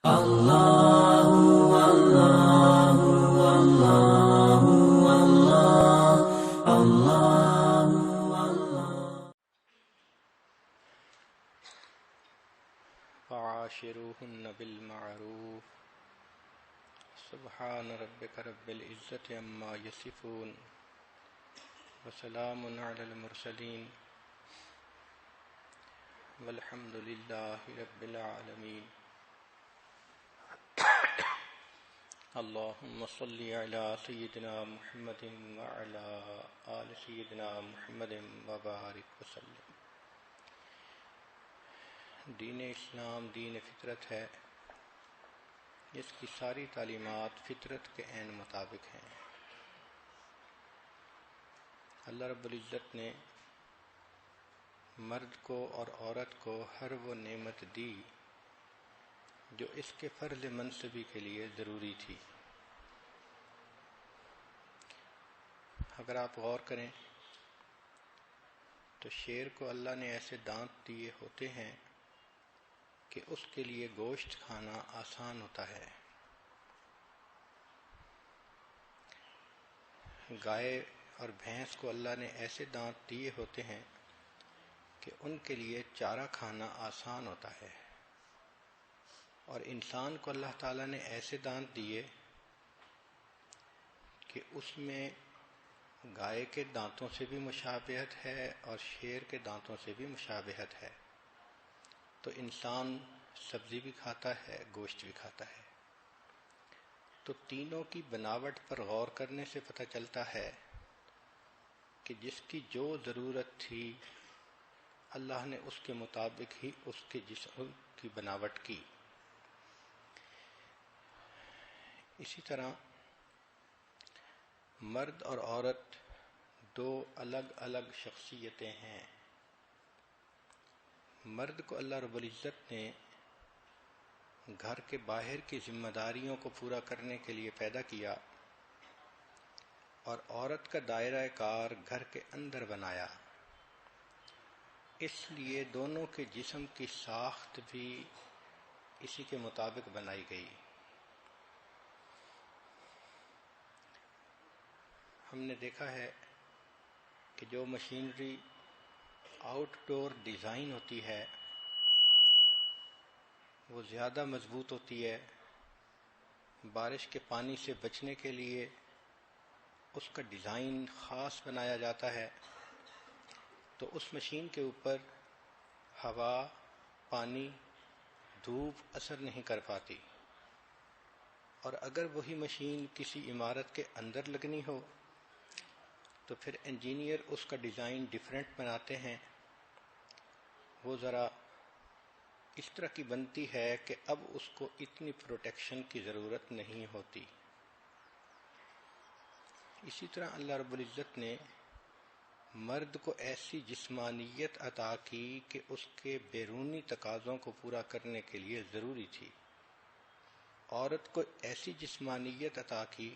وعاشروهن بالمعروف سبحان ربك رب العزة عما يصفون وسلام على المرسلين والحمد لله رب العالمين اللهم صل على سيدنا محمد وعلى آل سيدنا محمد وبارك وسلم۔ دین اسلام دین فطرت ہے، اس کی ساری تعلیمات فطرت کے عین مطابق ہیں۔ اللہ رب العزت نے مرد کو اور عورت کو ہر وہ نعمت دی جو اس کے فرض منصبی کے لیے ضروری تھی۔ اگر آپ غور کریں تو شیر کو اللہ نے ایسے دانت دیے ہوتے ہیں کہ اس کے لیے گوشت کھانا آسان ہوتا ہے۔ گائے اور بھینس کو اللہ نے ایسے دانت دیے ہوتے ہیں کہ ان کے لیے چارہ کھانا آسان ہوتا ہے، اور انسان کو اللہ تعالیٰ نے ایسے دانت دیے کہ اس میں گائے کے دانتوں سے بھی مشابہت ہے اور شیر کے دانتوں سے بھی مشابہت ہے۔ تو انسان سبزی بھی کھاتا ہے، گوشت بھی کھاتا ہے، تو تینوں کی بناوٹ پر غور کرنے سے پتہ چلتا ہے کہ جس کی جو ضرورت تھی اللہ نے اس کے مطابق ہی اس کے جسم کی بناوٹ کی۔ اسی طرح مرد اور عورت دو الگ الگ شخصیتیں ہیں۔ مرد کو اللہ رب العزت نے گھر کے باہر کی ذمہ داریوں کو پورا کرنے کے لیے پیدا کیا، اور عورت کا دائرہ کار گھر کے اندر بنایا۔ اس لیے دونوں کے جسم کی ساخت بھی اسی کے مطابق بنائی گئی۔ ہم نے دیکھا ہے کہ جو مشینری آؤٹ ڈور ڈیزائن ہوتی ہے وہ زیادہ مضبوط ہوتی ہے۔ بارش کے پانی سے بچنے کے لیے اس کا ڈیزائن خاص بنایا جاتا ہے، تو اس مشین کے اوپر ہوا، پانی، دھوپ اثر نہیں کر پاتی۔ اور اگر وہی مشین کسی عمارت کے اندر لگنی ہو تو پھر انجینئر اس کا ڈیزائن ڈیفرنٹ بناتے ہیں، وہ ذرا اس طرح کی بنتی ہے کہ اب اس کو اتنی پروٹیکشن کی ضرورت نہیں ہوتی۔ اسی طرح اللہ رب العزت نے مرد کو ایسی جسمانیت عطا کی کہ اس کے بیرونی تقاضوں کو پورا کرنے کے لیے ضروری تھی، عورت کو ایسی جسمانیت عطا کی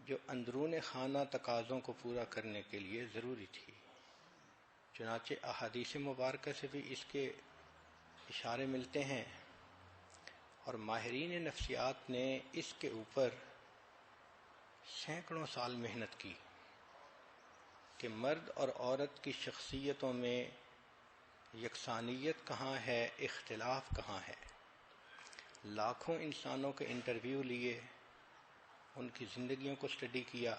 جو اندرون خانہ تقاضوں کو پورا کرنے کے لیے ضروری تھی۔ چنانچہ احادیث مبارکہ سے بھی اس کے اشارے ملتے ہیں، اور ماہرین نفسیات نے اس کے اوپر سینکڑوں سال محنت کی کہ مرد اور عورت کی شخصیتوں میں یکسانیت کہاں ہے، اختلاف کہاں ہے۔ لاکھوں انسانوں کے انٹرویو لیے، ان کی زندگیوں کو اسٹڈی کیا،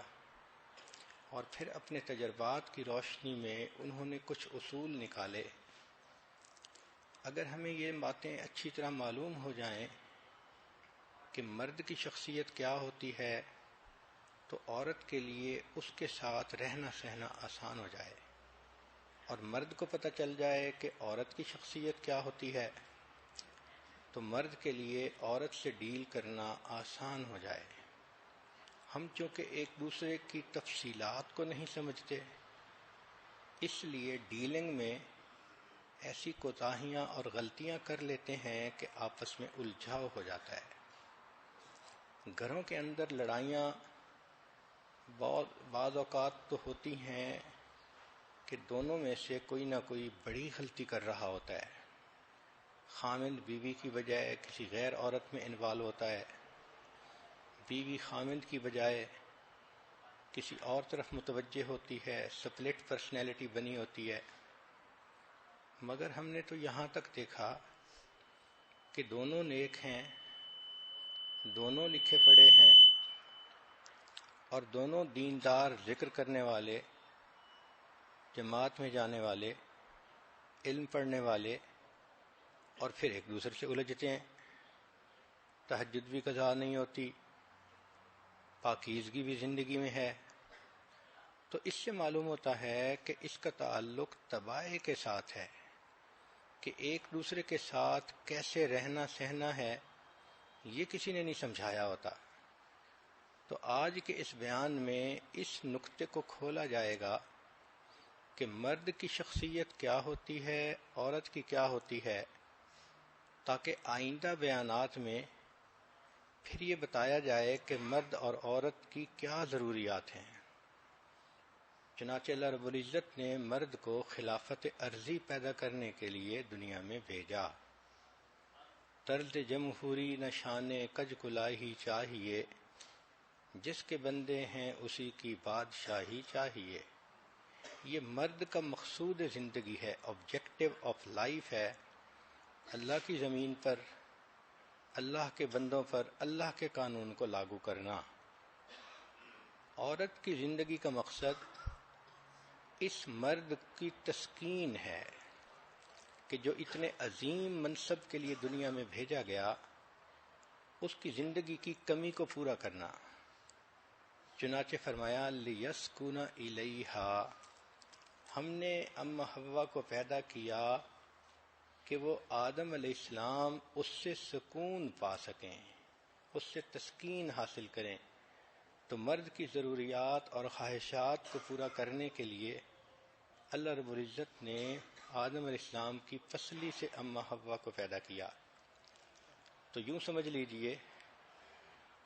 اور پھر اپنے تجربات کی روشنی میں انہوں نے کچھ اصول نکالے۔ اگر ہمیں یہ باتیں اچھی طرح معلوم ہو جائیں کہ مرد کی شخصیت کیا ہوتی ہے تو عورت کے لیے اس کے ساتھ رہنا سہنا آسان ہو جائے، اور مرد کو پتہ چل جائے کہ عورت کی شخصیت کیا ہوتی ہے تو مرد کے لیے عورت سے ڈیل کرنا آسان ہو جائے۔ ہم چونکہ ایک دوسرے کی تفصیلات کو نہیں سمجھتے، اس لیے ڈیلنگ میں ایسی کوتاہیاں اور غلطیاں کر لیتے ہیں کہ آپس میں الجھاؤ ہو جاتا ہے۔ گھروں کے اندر لڑائیاں بعض اوقات تو ہوتی ہیں کہ دونوں میں سے کوئی نہ کوئی بڑی غلطی کر رہا ہوتا ہے، خامند بیوی کی بجائے کسی غیر عورت میں انوالو ہوتا ہے، بیوی خامند کی بجائے کسی اور طرف متوجہ ہوتی ہے، سپلٹ پرسنالٹی بنی ہوتی ہے۔ مگر ہم نے تو یہاں تک دیکھا کہ دونوں نیک ہیں، دونوں لکھے پڑھے ہیں، اور دونوں دیندار، ذکر کرنے والے، جماعت میں جانے والے، علم پڑھنے والے، اور پھر ایک دوسرے سے الجھتے ہیں۔ تہجد بھی قضا نہیں ہوتی، پاکیزگی بھی زندگی میں ہے۔ تو اس سے معلوم ہوتا ہے کہ اس کا تعلق طبائع کے ساتھ ہے، کہ ایک دوسرے کے ساتھ کیسے رہنا سہنا ہے، یہ کسی نے نہیں سمجھایا ہوتا۔ تو آج کے اس بیان میں اس نقطے کو کھولا جائے گا کہ مرد کی شخصیت کیا ہوتی ہے، عورت کی کیا ہوتی ہے، تاکہ آئندہ بیانات میں پھر یہ بتایا جائے کہ مرد اور عورت کی کیا ضروریات ہیں۔ چنانچہ اللہ رب العزت نے مرد کو خلافت ارضی پیدا کرنے کے لیے دنیا میں بھیجا۔ طرز جمہوری نہ شان کج کلاہی چاہیے، جس کے بندے ہیں اسی کی بادشاہی چاہیے۔ یہ مرد کا مقصود زندگی ہے، آبجیکٹو آف لائف ہے، اللہ کی زمین پر، اللہ کے بندوں پر اللہ کے قانون کو لاگو کرنا۔ عورت کی زندگی کا مقصد اس مرد کی تسکین ہے کہ جو اتنے عظیم منصب کے لیے دنیا میں بھیجا گیا، اس کی زندگی کی کمی کو پورا کرنا۔ چنانچہ فرمایا لیسکن الیہا، ہم نے ام حوا کو پیدا کیا کہ وہ آدم علیہ السلام اس سے سکون پا سکیں، اس سے تسکین حاصل کریں۔ تو مرد کی ضروریات اور خواہشات کو پورا کرنے کے لیے اللہ رب العزت نے آدم علیہ السلام کی پسلی سے ام حوا کو پیدا کیا۔ تو یوں سمجھ لیجئے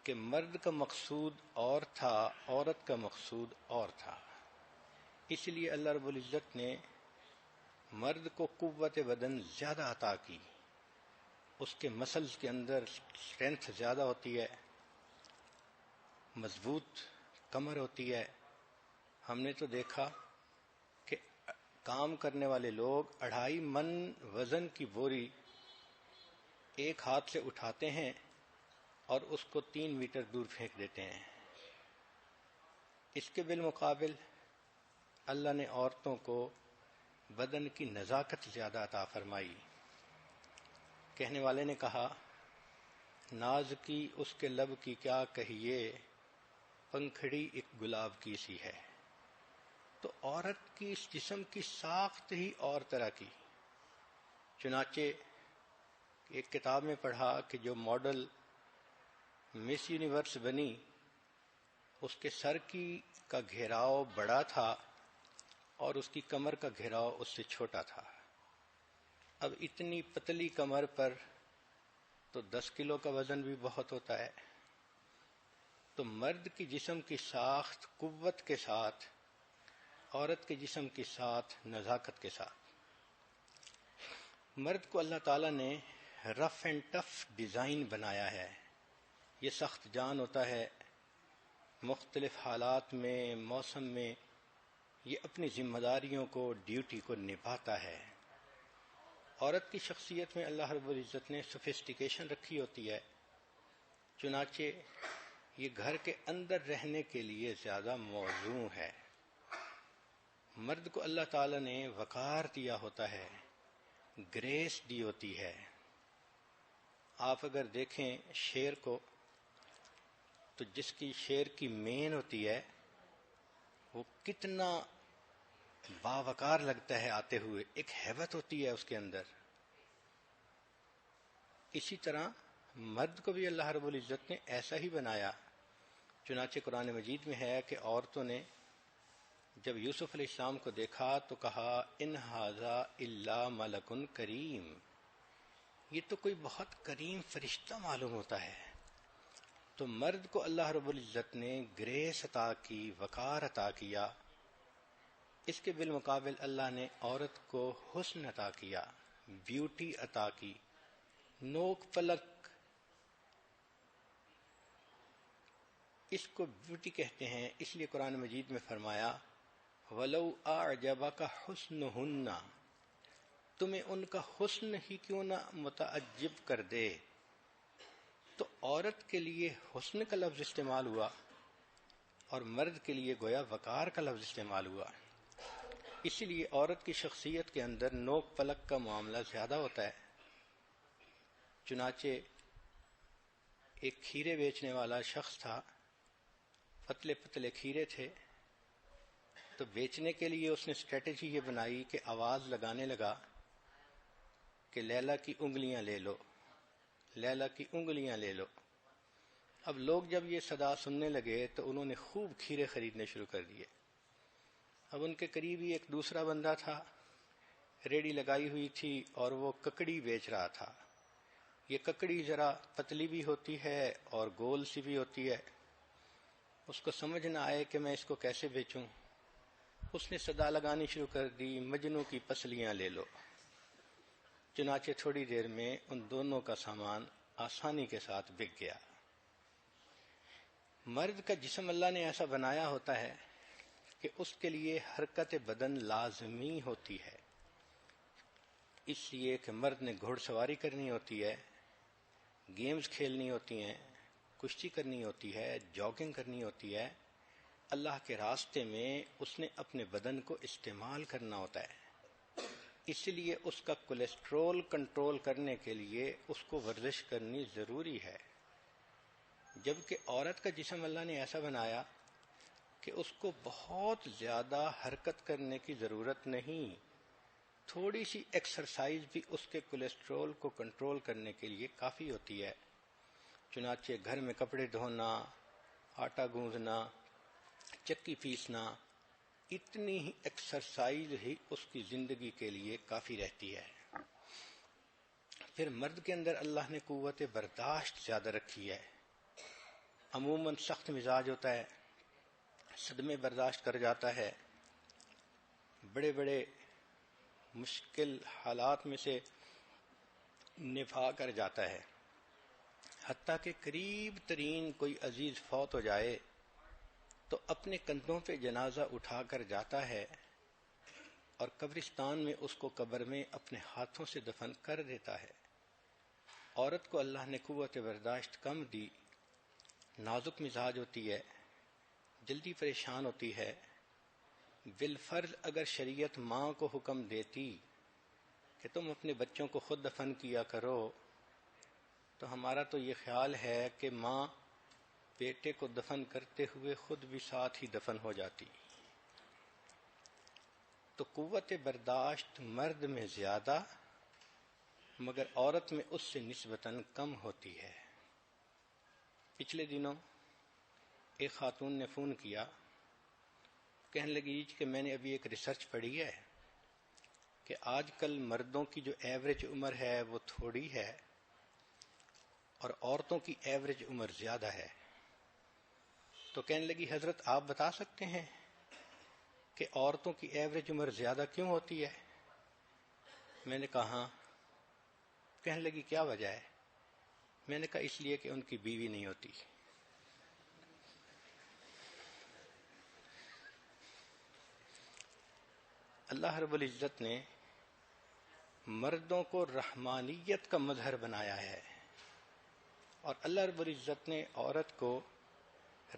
کہ مرد کا مقصود اور تھا، عورت کا مقصود اور تھا۔ اس لیے اللہ رب العزت نے مرد کو قوت بدن زیادہ عطا کی، اس کے مسلز کے اندر اسٹرینتھ زیادہ ہوتی ہے، مضبوط کمر ہوتی ہے۔ ہم نے تو دیکھا کہ کام کرنے والے لوگ 2.5 من وزن کی بوری ایک ہاتھ سے اٹھاتے ہیں اور اس کو 3 میٹر دور پھینک دیتے ہیں۔ اس کے بالمقابل اللہ نے عورتوں کو بدن کی نزاکت زیادہ عطا فرمائی۔ کہنے والے نے کہا، ناز کی اس کے لب کی کیا کہیے، پنکھڑی ایک گلاب کی سی ہے۔ تو عورت کی اس جسم کی ساخت ہی اور طرح کی۔ چنانچہ ایک کتاب میں پڑھا کہ جو ماڈل مس یونیورس بنی، اس کے سر کا گھیراؤ بڑا تھا اور اس کی کمر کا گھیراؤ اس سے چھوٹا تھا۔ اب اتنی پتلی کمر پر تو 10 کلو کا وزن بھی بہت ہوتا ہے۔ تو مرد کی جسم کی ساخت قوت کے ساتھ، عورت کے جسم کے ساتھ نزاکت کے ساتھ۔ مرد کو اللہ تعالیٰ نے رف اینڈ ٹف ڈیزائن بنایا ہے۔ یہ سخت جان ہوتا ہے، مختلف حالات میں، موسم میں یہ اپنی ذمہ داریوں کو، ڈیوٹی کو نبھاتا ہے۔ عورت کی شخصیت میں اللہ رب العزت نے سوفسٹیکیشن رکھی ہوتی ہے، چنانچہ یہ گھر کے اندر رہنے کے لیے زیادہ موزوں ہے۔ مرد کو اللہ تعالیٰ نے وقار دیا ہوتا ہے، گریس دی ہوتی ہے۔ آپ اگر دیکھیں شیر کو، تو جس کی شیر کی مین ہوتی ہے وہ کتنا باوقار لگتا ہے آتے ہوئے، ایک ہیبت ہوتی ہے اس کے اندر۔ اسی طرح مرد کو بھی اللہ رب العزت نے ایسا ہی بنایا۔ چنانچہ قرآن مجید میں ہے کہ عورتوں نے جب یوسف علیہ السلام کو دیکھا تو کہا ان ھذا الا ملک کریم، یہ تو کوئی بہت کریم فرشتہ معلوم ہوتا ہے۔ تو مرد کو اللہ رب العزت نے گریس عطا کی، وقار عطا کیا۔ اس کے بالمقابل اللہ نے عورت کو حسن عطا کیا، بیوٹی عطا کی، نوک پلک، اس کو بیوٹی کہتے ہیں، اس لیے قرآن مجید میں فرمایا وَلَوْ أَعْجَبَكَ حُسْنُهُنَّ، تمہیں ان کا حسن ہی کیوں نہ متعجب کر دے۔ تو عورت کے لیے حسن کا لفظ استعمال ہوا اور مرد کے لیے گویا وقار کا لفظ استعمال ہوا، اسی لیے عورت کی شخصیت کے اندر نوک پلک کا معاملہ زیادہ ہوتا ہے۔ چنانچہ ایک کھیرے بیچنے والا شخص تھا، پتلے پتلے کھیرے تھے، تو بیچنے کے لیے اس نے اسٹریٹجی یہ بنائی کہ آواز لگانے لگا کہ لیلا کی انگلیاں لے لو، لیلا کی انگلیاں لے لو۔ اب لوگ جب یہ صدا سننے لگے تو انہوں نے خوب کھیرے خریدنے شروع کر دیے۔ اب ان کے قریب ہی ایک دوسرا بندہ تھا، ریڑھی لگائی ہوئی تھی اور وہ ککڑی بیچ رہا تھا۔ یہ ککڑی ذرا پتلی بھی ہوتی ہے اور گول سی بھی ہوتی ہے، اس کو سمجھ نہ آئے کہ میں اس کو کیسے بیچوں، اس نے صدا لگانی شروع کر دی مجنوں کی پسلیاں لے لو۔ چنانچہ تھوڑی دیر میں ان دونوں کا سامان آسانی کے ساتھ بک گیا۔ مرد کا جسم اللہ نے ایسا بنایا ہوتا ہے کہ اس کے لیے حرکت بدن لازمی ہوتی ہے، اس لیے کہ مرد نے گھوڑ سواری کرنی ہوتی ہے، گیمز کھیلنی ہوتی ہیں، کشتی کرنی ہوتی ہے، جاگنگ کرنی ہوتی ہے، اللہ کے راستے میں اس نے اپنے بدن کو استعمال کرنا ہوتا ہے۔ اس لیے اس کا کولیسٹرول کنٹرول کرنے کے لیے اس کو ورزش کرنی ضروری ہے، جبکہ عورت کا جسم اللہ نے ایسا بنایا کہ اس کو بہت زیادہ حرکت کرنے کی ضرورت نہیں، تھوڑی سی ایکسرسائز بھی اس کے کولیسٹرول کو کنٹرول کرنے کے لیے کافی ہوتی ہے۔ چنانچہ گھر میں کپڑے دھونا، آٹا گوندھنا، چکی پیسنا، اتنی ہی ایکسرسائز ہی اس کی زندگی کے لیے کافی رہتی ہے۔ پھر مرد کے اندر اللہ نے قوت برداشت زیادہ رکھی ہے، عموماً سخت مزاج ہوتا ہے، صدمے برداشت کر جاتا ہے، بڑے بڑے مشکل حالات میں سے نبھا کر جاتا ہے، حتیٰ کہ قریب ترین کوئی عزیز فوت ہو جائے تو اپنے کندھوں پہ جنازہ اٹھا کر جاتا ہے اور قبرستان میں اس کو قبر میں اپنے ہاتھوں سے دفن کر دیتا ہے۔ عورت کو اللہ نے قوت برداشت کم دی، نازک مزاج ہوتی ہے، جلدی پریشان ہوتی ہے۔ بالفرض اگر شریعت ماں کو حکم دیتی کہ تم اپنے بچوں کو خود دفن کیا کرو، تو ہمارا تو یہ خیال ہے کہ ماں بیٹے کو دفن کرتے ہوئے خود بھی ساتھ ہی دفن ہو جاتی۔ تو قوت برداشت مرد میں زیادہ مگر عورت میں اس سے نسبتاً کم ہوتی ہے۔ پچھلے دنوں ایک خاتون نے فون کیا، کہنے لگی کہ میں نے ابھی ایک ریسرچ پڑھی ہے کہ آج کل مردوں کی جو ایوریج عمر ہے وہ تھوڑی ہے اور عورتوں کی ایوریج عمر زیادہ ہے۔ تو کہنے لگی حضرت آپ بتا سکتے ہیں کہ عورتوں کی ایوریج عمر زیادہ کیوں ہوتی ہے؟ میں نے کہا ہاں۔ کہنے لگی کیا وجہ ہے؟ میں نے کہا اس لیے کہ ان کی بیوی نہیں ہوتی۔ اللہ رب العزت نے مردوں کو رحمانیت کا مظہر بنایا ہے اور اللہ رب العزت نے عورت کو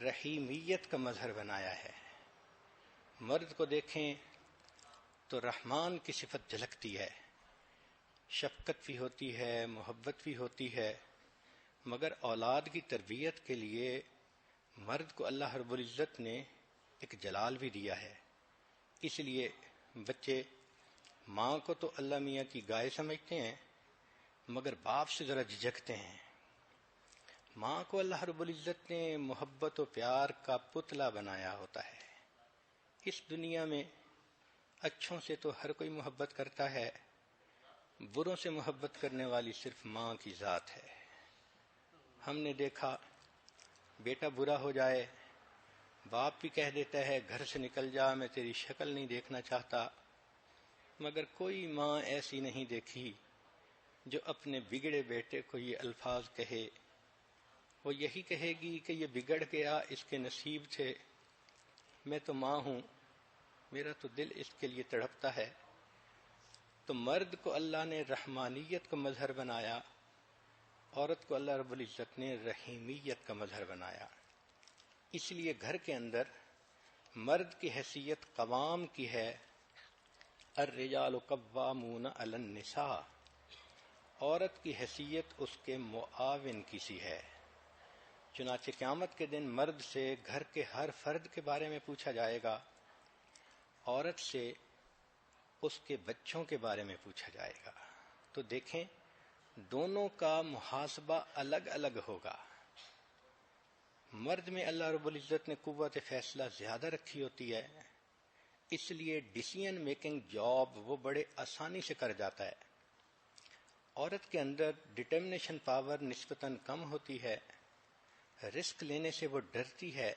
رحیمیت کا مظہر بنایا ہے۔ مرد کو دیکھیں تو رحمان کی صفت جھلکتی ہے، شفقت بھی ہوتی ہے، محبت بھی ہوتی ہے، مگر اولاد کی تربیت کے لیے مرد کو اللہ رب العزت نے ایک جلال بھی دیا ہے۔ اس لیے بچے ماں کو تو اللہ میاں کی گائے سمجھتے ہیں مگر باپ سے ذرا جھجکتے ہیں۔ ماں کو اللہ رب العزت نے محبت و پیار کا پتلا بنایا ہوتا ہے۔ اس دنیا میں اچھوں سے تو ہر کوئی محبت کرتا ہے، بروں سے محبت کرنے والی صرف ماں کی ذات ہے۔ ہم نے دیکھا بیٹا برا ہو جائے، باپ بھی کہہ دیتا ہے گھر سے نکل جا، میں تیری شکل نہیں دیکھنا چاہتا، مگر کوئی ماں ایسی نہیں دیکھی جو اپنے بگڑے بیٹے کو یہ الفاظ کہے وہ یہی کہے گی کہ یہ بگڑ گیا، اس کے نصیب تھے، میں تو ماں ہوں، میرا تو دل اس کے لیے تڑپتا ہے۔ تو مرد کو اللہ نے رحمانیت کا مظہر بنایا، عورت کو اللہ رب العزت نے رحیمیت کا مظہر بنایا۔ اس لیے گھر کے اندر مرد کی حیثیت قوام کی ہے، الرجال قوامون علی النساء، عورت کی حیثیت اس کے معاون کی سی ہے۔ چنانچہ قیامت کے دن مرد سے گھر کے ہر فرد کے بارے میں پوچھا جائے گا، عورت سے اس کے بچوں کے بارے میں پوچھا جائے گا۔ تو دیکھیں دونوں کا محاسبہ الگ الگ ہوگا۔ مرد میں اللہ رب العزت نے قوت فیصلہ زیادہ رکھی ہوتی ہے، اس لیے ڈیسیژن میکنگ جاب وہ بڑے آسانی سے کر جاتا ہے۔ عورت کے اندر ڈٹرمنیشن پاور نسبتاً کم ہوتی ہے، رسک لینے سے وہ ڈرتی ہے،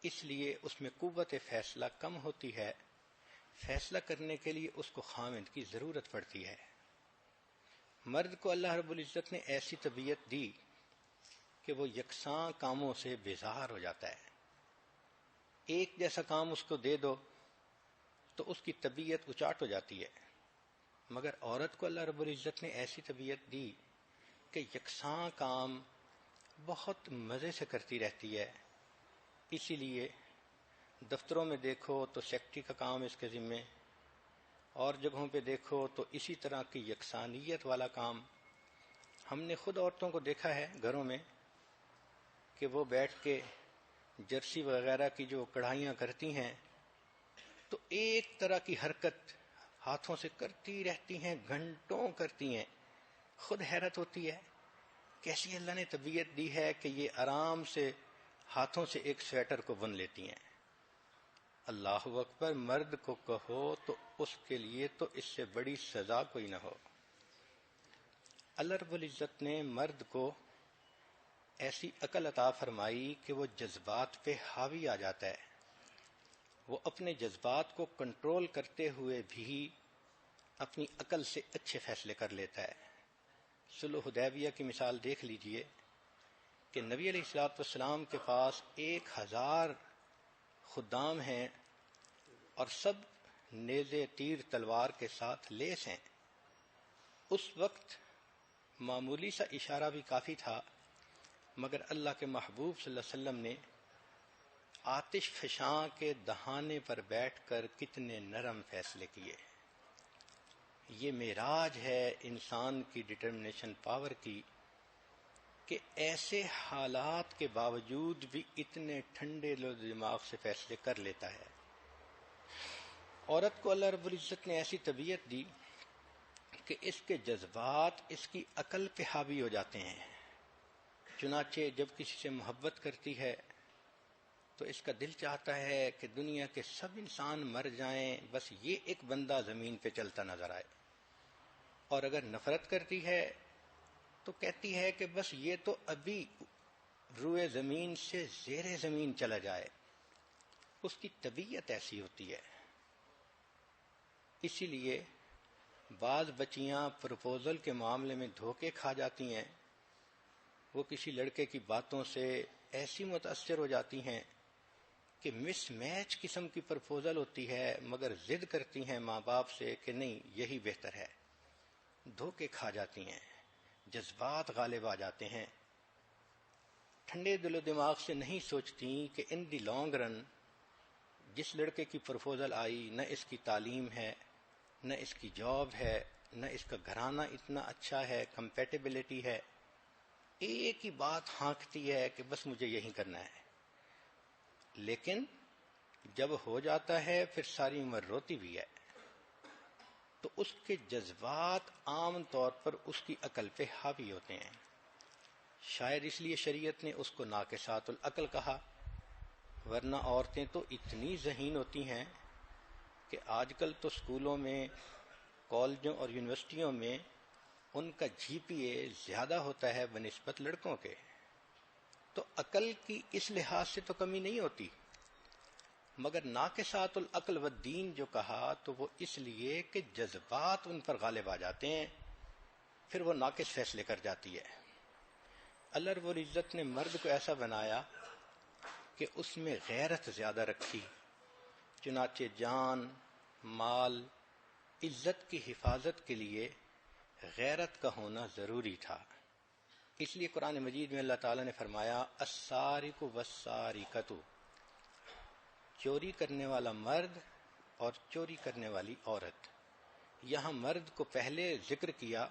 اس لیے اس میں قوت فیصلہ کم ہوتی ہے، فیصلہ کرنے کے لیے اس کو خاوند کی ضرورت پڑتی ہے۔ مرد کو اللہ رب العزت نے ایسی طبیعت دی کہ وہ یکساں کاموں سے بیزار ہو جاتا ہے۔ ایک جیسا کام اس کو دے دو تو اس کی طبیعت اچاٹ ہو جاتی ہے، مگر عورت کو اللہ رب العزت نے ایسی طبیعت دی کہ یکساں کام بہت مزے سے کرتی رہتی ہے۔ اسی لیے دفتروں میں دیکھو تو سیکٹری کا کام اس کے ذمے، اور جگہوں پہ دیکھو تو اسی طرح کی یکسانیت والا کام۔ ہم نے خود عورتوں کو دیکھا ہے گھروں میں کہ وہ بیٹھ کے جرسی وغیرہ کی جو کڑھائیاں کرتی ہیں تو ایک طرح کی حرکت ہاتھوں سے کرتی رہتی ہیں، گھنٹوں کرتی ہیں۔ خود حیرت ہوتی ہے کیسی اللہ نے طبیعت دی ہے کہ یہ آرام سے ہاتھوں سے ایک سویٹر کو بن لیتی ہیں۔ اللہ اکبر، مرد کو کہو تو اس کے لیے تو اس سے بڑی سزا کوئی نہ ہو۔ اللہ رب العزت نے مرد کو ایسی عقل عطا فرمائی کہ وہ جذبات پہ حاوی آ جاتا ہے، وہ اپنے جذبات کو کنٹرول کرتے ہوئے بھی اپنی عقل سے اچھے فیصلے کر لیتا ہے۔ صلح حدیبیہ کی مثال دیکھ لیجئے کہ نبی علیہ الصلوۃ والسلام کے پاس 1000 خدام ہیں اور سب نیزے تیر تلوار کے ساتھ لیس ہیں۔ اس وقت معمولی سا اشارہ بھی کافی تھا، مگر اللہ کے محبوب صلی اللہ علیہ وسلم نے آتش فشاں کے دہانے پر بیٹھ کر کتنے نرم فیصلے کیے۔ یہ معراج ہے انسان کی ڈٹرمنیشن پاور کی کہ ایسے حالات کے باوجود بھی اتنے ٹھنڈے دماغ سے فیصلے کر لیتا ہے۔ عورت کو اللہ رب العزت نے ایسی طبیعت دی کہ اس کے جذبات اس کی عقل پہ حاوی ہو جاتے ہیں۔ چنانچہ جب کسی سے محبت کرتی ہے تو اس کا دل چاہتا ہے کہ دنیا کے سب انسان مر جائیں، بس یہ ایک بندہ زمین پہ چلتا نظر آئے، اور اگر نفرت کرتی ہے تو کہتی ہے کہ بس یہ تو ابھی روئے زمین سے زیر زمین چلا جائے۔ اس کی طبیعت ایسی ہوتی ہے۔ اسی لیے بعض بچیاں پروپوزل کے معاملے میں دھوکے کھا جاتی ہیں، وہ کسی لڑکے کی باتوں سے ایسی متاثر ہو جاتی ہیں کہ مس میچ قسم کی پروپوزل ہوتی ہے، مگر ضد کرتی ہیں ماں باپ سے کہ نہیں یہی بہتر ہے، دھوکے کھا جاتی ہیں، جذبات غالب آ جاتے ہیں، ٹھنڈے دل و دماغ سے نہیں سوچتی کہ ان دی لانگ رن جس لڑکے کی پروپوزل آئی نہ اس کی تعلیم ہے، نہ اس کی جاب ہے، نہ اس کا گھرانہ اتنا اچھا ہے، کمپیٹیبلٹی ہے، ایک ہی بات ہانکتی ہے کہ بس مجھے یہی کرنا ہے، لیکن جب ہو جاتا ہے پھر ساری عمر روتی بھی ہے۔ تو اس کے جذبات عام طور پر اس کی عقل پہ حاوی ہوتے ہیں۔ شاید اس لیے شریعت نے اس کو ناقصات العقل کہا، ورنہ عورتیں تو اتنی ذہین ہوتی ہیں کہ آج کل تو اسکولوں میں، کالجوں اور یونیورسٹیوں میں ان کا جی پی اے زیادہ ہوتا ہے بنسبت لڑکوں کے۔ تو عقل کی اس لحاظ سے تو کمی نہیں ہوتی، مگر ناقصات العقل والدین جو کہا تو وہ اس لیے کہ جذبات ان پر غالب آ جاتے ہیں۔ پھر وہ ناقص فیصلے کر جاتی ہے۔ اللہ رب العزت نے مرد کو ایسا بنایا کہ اس میں غیرت زیادہ رکھی، چنانچہ جان، مال، عزت کی حفاظت کے لیے غیرت کا ہونا ضروری تھا۔ اس لیے قرآن مجید میں اللہ تعالیٰ نے فرمایا السارق والسارقۃ، چوری کرنے والا مرد اور چوری کرنے والی عورت۔ یہاں مرد کو پہلے ذکر کیا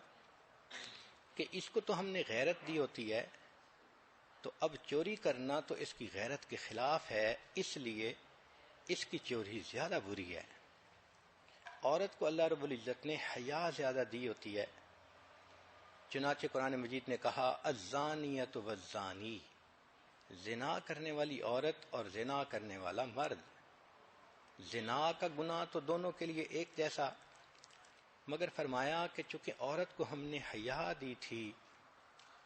کہ اس کو تو ہم نے غیرت دی ہوتی ہے، تو اب چوری کرنا تو اس کی غیرت کے خلاف ہے، اس لیے اس کی چوری زیادہ بری ہے۔ عورت کو اللہ رب العزت نے حیا زیادہ دی ہوتی ہے، چنانچہ قرآن مجید نے کہا الزانیۃ والزانی، زنا کرنے والی عورت اور زنا کرنے والا مرد۔ زنا کا گناہ تو دونوں کے لیے ایک جیسا، مگر فرمایا کہ چونکہ عورت کو ہم نے حیا دی تھی،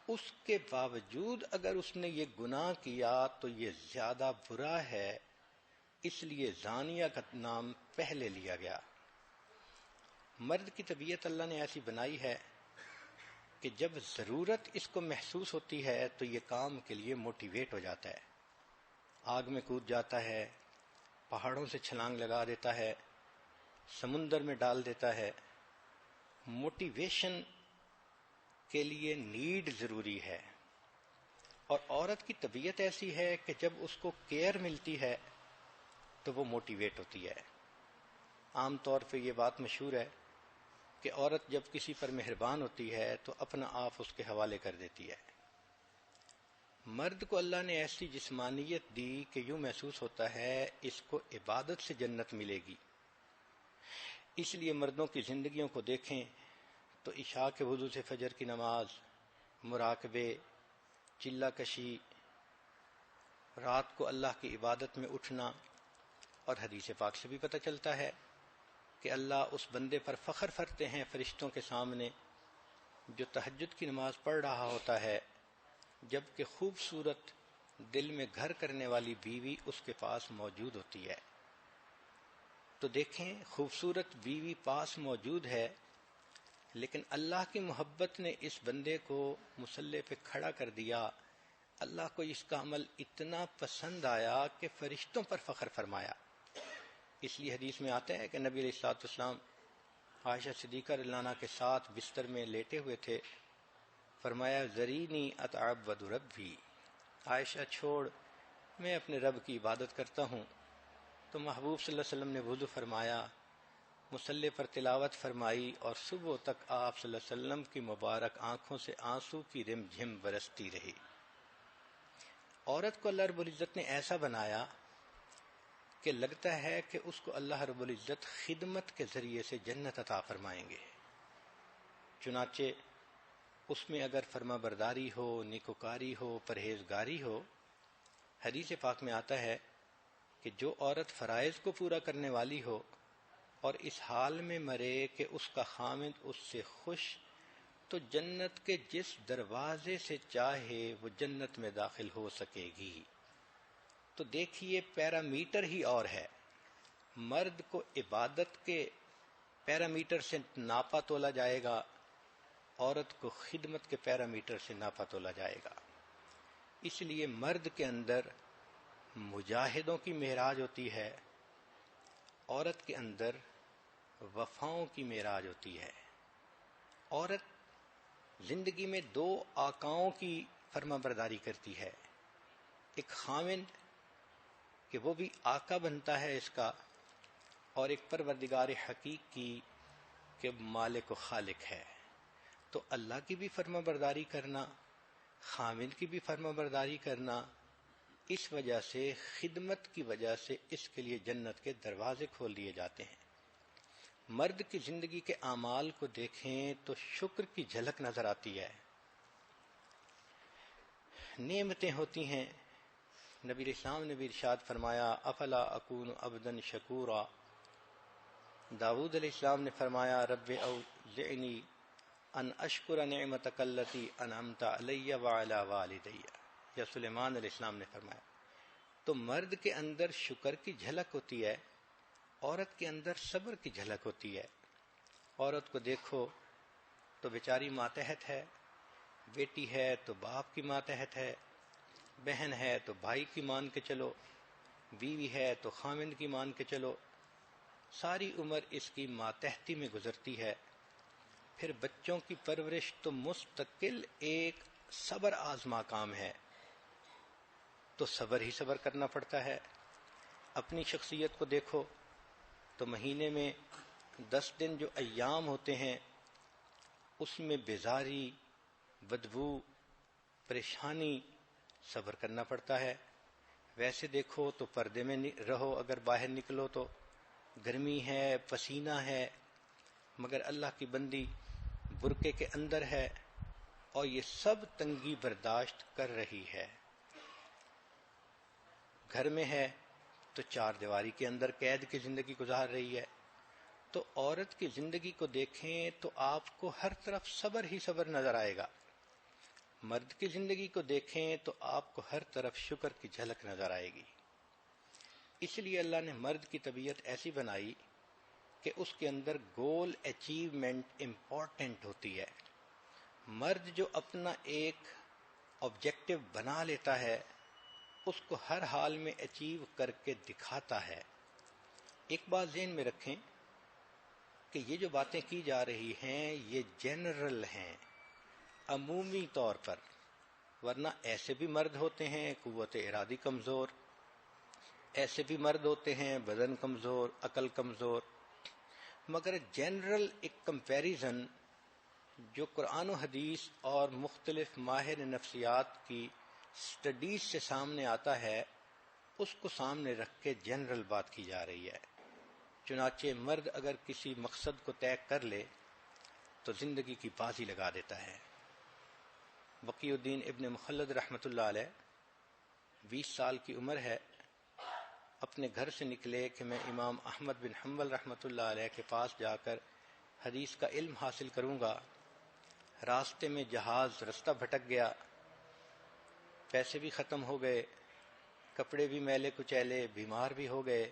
اس کے باوجود اگر اس نے یہ گناہ کیا تو یہ زیادہ برا ہے، اس لیے زانیہ کا نام پہلے لیا گیا۔ مرد کی طبیعت اللہ نے ایسی بنائی ہے کہ جب ضرورت اس کو محسوس ہوتی ہے تو یہ کام کے لیے موٹیویٹ ہو جاتا ہے، آگ میں کود جاتا ہے، پہاڑوں سے چھلانگ لگا دیتا ہے، سمندر میں ڈال دیتا ہے۔ موٹیویشن کے لیے نیڈ ضروری ہے، اور عورت کی طبیعت ایسی ہے کہ جب اس کو کیئر ملتی ہے تو وہ موٹیویٹ ہوتی ہے۔ عام طور پہ یہ بات مشہور ہے کہ عورت جب کسی پر مہربان ہوتی ہے تو اپنا آپ اس کے حوالے کر دیتی ہے۔ مرد کو اللہ نے ایسی جسمانیت دی کہ یوں محسوس ہوتا ہے اس کو عبادت سے جنت ملے گی۔ اس لیے مردوں کی زندگیوں کو دیکھیں تو عشاء کے وضو سے فجر کی نماز، مراقبے، چلہ کشی، رات کو اللہ کی عبادت میں اٹھنا، اور حدیث پاک سے بھی پتہ چلتا ہے کہ اللہ اس بندے پر فخر کرتے ہیں فرشتوں کے سامنے جو تہجد کی نماز پڑھ رہا ہوتا ہے، جبکہ خوبصورت دل میں گھر کرنے والی بیوی اس کے پاس موجود ہوتی ہے۔ تو دیکھیں، خوبصورت بیوی پاس موجود ہے، لیکن اللہ کی محبت نے اس بندے کو مصلی پہ کھڑا کر دیا۔ اللہ کو اس کا عمل اتنا پسند آیا کہ فرشتوں پر فخر فرمایا۔ اس لیے حدیث میں آتا ہے کہ نبی علیہ الصلوۃ والسلام عائشہ صدیقہ رضی اللہ عنہا کے ساتھ بستر میں لیٹے ہوئے تھے، فرمایا ذرینی اتعبد ربی، عائشہ چھوڑ، میں اپنے رب کی عبادت کرتا ہوں۔ تو محبوب صلی اللہ علیہ وسلم نے وضو فرمایا، مصلی پر تلاوت فرمائی، اور صبح تک آپ صلی اللہ علیہ وسلم کی مبارک آنکھوں سے آنسو کی رم جھم برستی رہی۔ عورت کو اللہ رب العزت نے ایسا بنایا کہ لگتا ہے کہ اس کو اللہ رب العزت خدمت کے ذریعے سے جنت عطا فرمائیں گے۔ چنانچہ اس میں اگر فرما برداری ہو، نیکوکاری ہو، پرہیزگاری ہو، حدیث پاک میں آتا ہے کہ جو عورت فرائض کو پورا کرنے والی ہو اور اس حال میں مرے کہ اس کا خامد اس سے خوش، تو جنت کے جس دروازے سے چاہے وہ جنت میں داخل ہو سکے گی۔ تو دیکھیے، پیرامیٹر ہی اور ہے۔ مرد کو عبادت کے پیرامیٹر سے ناپا تولا جائے گا، عورت کو خدمت کے پیرامیٹر سے ناپا تولا جائے گا۔ اس لیے مرد کے اندر مجاہدوں کی معراج ہوتی ہے، عورت کے اندر وفاؤں کی معراج ہوتی ہے۔ عورت زندگی میں دو آقاؤں کی فرما برداری کرتی ہے، ایک خاوند کہ وہ بھی آقا بنتا ہے اس کا، اور ایک پروردگار حقیق کی کہ مالک و خالق ہے۔ تو اللہ کی بھی فرما برداری کرنا، خاوند کی بھی فرما برداری کرنا، اس وجہ سے، خدمت کی وجہ سے اس کے لیے جنت کے دروازے کھول دیے جاتے ہیں۔ مرد کی زندگی کے اعمال کو دیکھیں تو شکر کی جھلک نظر آتی ہے۔ نعمتیں ہوتی ہیں، نبی علیہ السلام نے بھی ارشاد فرمایا افلا اکون عبدا شکورا۔ داؤد علیہ السلام نے فرمایا رب اوزعنی ان اشکر نعمتک التی انعمت علی وعلی والدی، یا سلیمان علیہ السلام نے فرمایا۔ تو مرد کے اندر شکر کی جھلک ہوتی ہے، عورت کے اندر صبر کی جھلک ہوتی ہے۔ عورت کو دیکھو تو بیچاری ماتحت ہے، بیٹی ہے تو باپ کی ماتحت ہے، بہن ہے تو بھائی کی مان کے چلو، بیوی ہے تو خامند کی مان کے چلو، ساری عمر اس کی ماتحتی میں گزرتی ہے۔ پھر بچوں کی پرورش تو مستقل ایک صبر آزما کام ہے، تو صبر ہی صبر کرنا پڑتا ہے۔ اپنی شخصیت کو دیکھو تو مہینے میں 10 دن جو ایام ہوتے ہیں اس میں بیزاری، بدبو، پریشانی، صبر کرنا پڑتا ہے۔ ویسے دیکھو تو پردے میں رہو، اگر باہر نکلو تو گرمی ہے، پسینہ ہے، مگر اللہ کی بندی برقعے کے اندر ہے اور یہ سب تنگی برداشت کر رہی ہے۔ گھر میں ہے تو 4 دیواری کے اندر قید کی زندگی گزار رہی ہے۔ تو عورت کی زندگی کو دیکھیں تو آپ کو ہر طرف صبر ہی صبر نظر آئے گا۔ مرد کی زندگی کو دیکھیں تو آپ کو ہر طرف شکر کی جھلک نظر آئے گی۔ اس لیے اللہ نے مرد کی طبیعت ایسی بنائی کہ اس کے اندر گول اچیومنٹ امپورٹنٹ ہوتی ہے۔ مرد جو اپنا ایک آبجیکٹو بنا لیتا ہے اس کو ہر حال میں اچیو کر کے دکھاتا ہے۔ ایک بات ذہن میں رکھیں کہ یہ جو باتیں کی جا رہی ہیں یہ جنرل ہیں، عمومی طور پر، ورنہ ایسے بھی مرد ہوتے ہیں قوت ارادی کمزور، ایسے بھی مرد ہوتے ہیں بدن کمزور، عقل کمزور، مگر جنرل ایک کمپیریزن جو قرآن و حدیث اور مختلف ماہر نفسیات کی سٹڈیز سے سامنے آتا ہے اس کو سامنے رکھ کے جنرل بات کی جا رہی ہے۔ چنانچہ مرد اگر کسی مقصد کو طے کر لے تو زندگی کی بازی لگا دیتا ہے۔ بقی الدین ابن مخلد رحمۃ اللہ علیہ 20 سال کی عمر ہے، اپنے گھر سے نکلے کہ میں امام احمد بن حنبل رحمۃ اللہ علیہ کے پاس جا کر حدیث کا علم حاصل کروں گا۔ راستے میں جہاز رستہ بھٹک گیا، پیسے بھی ختم ہو گئے، کپڑے بھی میلے کچیلے، بیمار بھی ہو گئے۔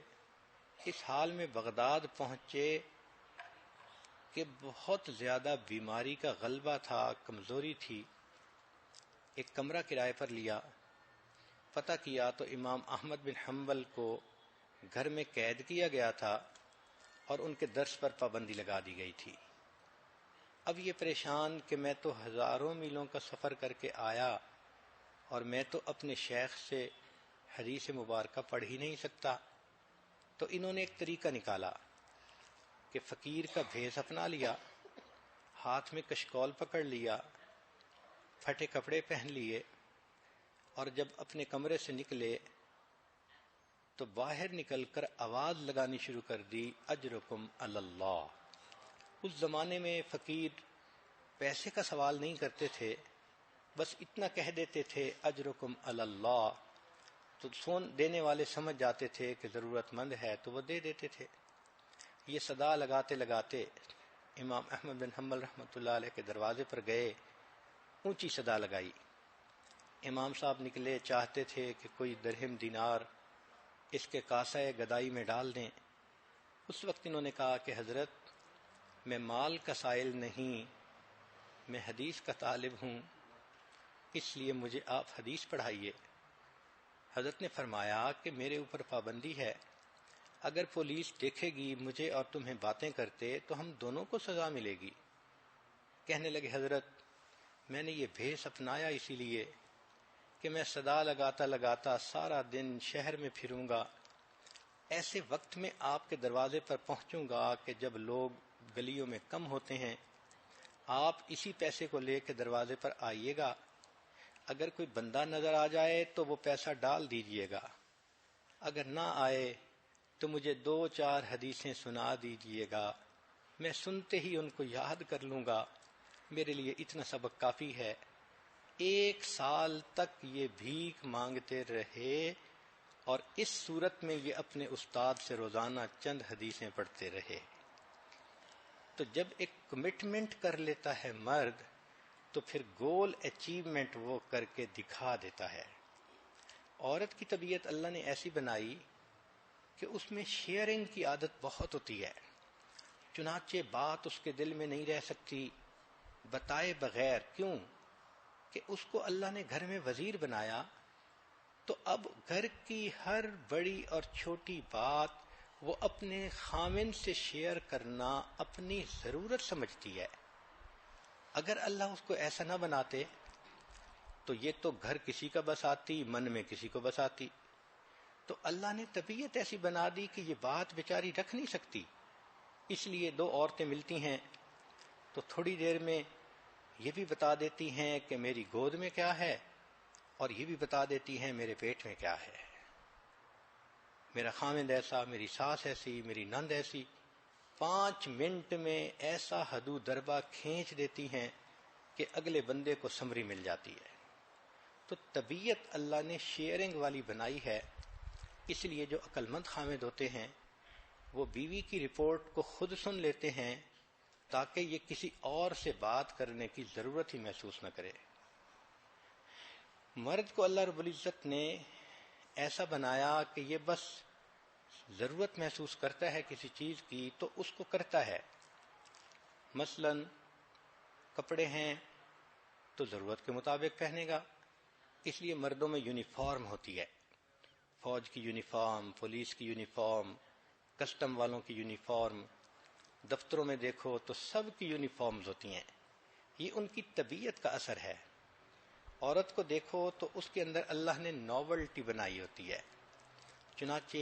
اس حال میں بغداد پہنچے کہ بہت زیادہ بیماری کا غلبہ تھا، کمزوری تھی۔ ایک کمرہ کرائے پر لیا، پتہ کیا تو امام احمد بن حنبل کو گھر میں قید کیا گیا تھا اور ان کے درس پر پابندی لگا دی گئی تھی۔ اب یہ پریشان کہ میں تو ہزاروں میلوں کا سفر کر کے آیا اور میں تو اپنے شیخ سے حدیث مبارکہ پڑھ ہی نہیں سکتا۔ تو انہوں نے ایک طریقہ نکالا کہ فقیر کا بھیس اپنا لیا، ہاتھ میں کشکول پکڑ لیا، پھٹے کپڑے پہن لیے، اور جب اپنے کمرے سے نکلے تو باہر نکل کر آواز لگانی شروع کر دی، اجرکم علی اللہ۔ اس زمانے میں فقیر پیسے کا سوال نہیں کرتے تھے، بس اتنا کہہ دیتے تھے اجرکم علی اللہ، تو سون دینے والے سمجھ جاتے تھے کہ ضرورت مند ہے تو وہ دے دیتے تھے۔ یہ صدا لگاتے لگاتے امام احمد بن حنبل رحمۃ اللہ علیہ کے دروازے پر گئے، اونچی صدا لگائی۔ امام صاحب نکلے، چاہتے تھے کہ کوئی درہم دینار اس کے کاسہ گدائی میں ڈال دیں۔ اس وقت انہوں نے کہا کہ حضرت میں مال کا سائل نہیں، میں حدیث کا طالب ہوں، اس لیے مجھے آپ حدیث پڑھائیے۔ حضرت نے فرمایا کہ میرے اوپر پابندی ہے، اگر پولیس دیکھے گی مجھے اور تمہیں باتیں کرتے تو ہم دونوں کو سزا ملے گی۔ کہنے لگے حضرت میں نے یہ بھیس اپنایا اسی لیے کہ میں صدا لگاتا لگاتا سارا دن شہر میں پھروں گا، ایسے وقت میں آپ کے دروازے پر پہنچوں گا کہ جب لوگ گلیوں میں کم ہوتے ہیں، آپ اسی پیسے کو لے کے دروازے پر آئیے گا، اگر کوئی بندہ نظر آ جائے تو وہ پیسہ ڈال دیجئے گا، اگر نہ آئے تو مجھے 2-4 حدیثیں سنا دیجئے گا، میں سنتے ہی ان کو یاد کر لوں گا، میرے لیے اتنا سبق کافی ہے۔ 1 سال تک یہ بھیک مانگتے رہے اور اس صورت میں یہ اپنے استاد سے روزانہ چند حدیثیں پڑھتے رہے۔ تو جب ایک کمٹمنٹ کر لیتا ہے مرد تو پھر گول اچیومنٹ وہ کر کے دکھا دیتا ہے۔ عورت کی طبیعت اللہ نے ایسی بنائی کہ اس میں شیئرنگ کی عادت بہت ہوتی ہے، چنانچہ بات اس کے دل میں نہیں رہ سکتی، بتائے بغیر. کیوں؟ کہ اس کو اللہ نے گھر میں وزیر بنایا، تو اب گھر کی ہر بڑی اور چھوٹی بات وہ اپنے خامن سے شیئر کرنا اپنی ضرورت سمجھتی ہے. اگر اللہ اس کو ایسا نہ بناتے تو یہ تو گھر کسی کا بساتی، من میں کسی کو بساتی. تو اللہ نے طبیعت ایسی بنا دی کہ یہ بات بیچاری رکھ نہیں سکتی. اس لیے دو عورتیں ملتی ہیں تو تھوڑی دیر میں یہ بھی بتا دیتی ہیں کہ میری گود میں کیا ہے، اور یہ بھی بتا دیتی ہیں میرے پیٹ میں کیا ہے. میرا خامند ایسا، میری ساس ایسی، میری نند ایسی. 5 منٹ میں ایسا حدود دربہ کھینچ دیتی ہیں کہ اگلے بندے کو سمری مل جاتی ہے. تو طبیعت اللہ نے شیئرنگ والی بنائی ہے. اس لیے جو عقل مند خامد ہوتے ہیں وہ بیوی کی رپورٹ کو خود سن لیتے ہیں تاکہ یہ کسی اور سے بات کرنے کی ضرورت ہی محسوس نہ کرے. مرد کو اللہ رب العزت نے ایسا بنایا کہ یہ بس ضرورت محسوس کرتا ہے کسی چیز کی تو اس کو کرتا ہے. مثلا کپڑے ہیں تو ضرورت کے مطابق پہنے گا. اس لیے مردوں میں یونیفارم ہوتی ہے، فوج کی یونیفارم، پولیس کی یونیفارم، کسٹم والوں کی یونیفارم. دفتروں میں دیکھو تو سب کی یونیفارمز ہوتی ہیں. یہ ان کی طبیعت کا اثر ہے. عورت کو دیکھو تو اس کے اندر اللہ نے ناولٹی بنائی ہوتی ہے، چنانچہ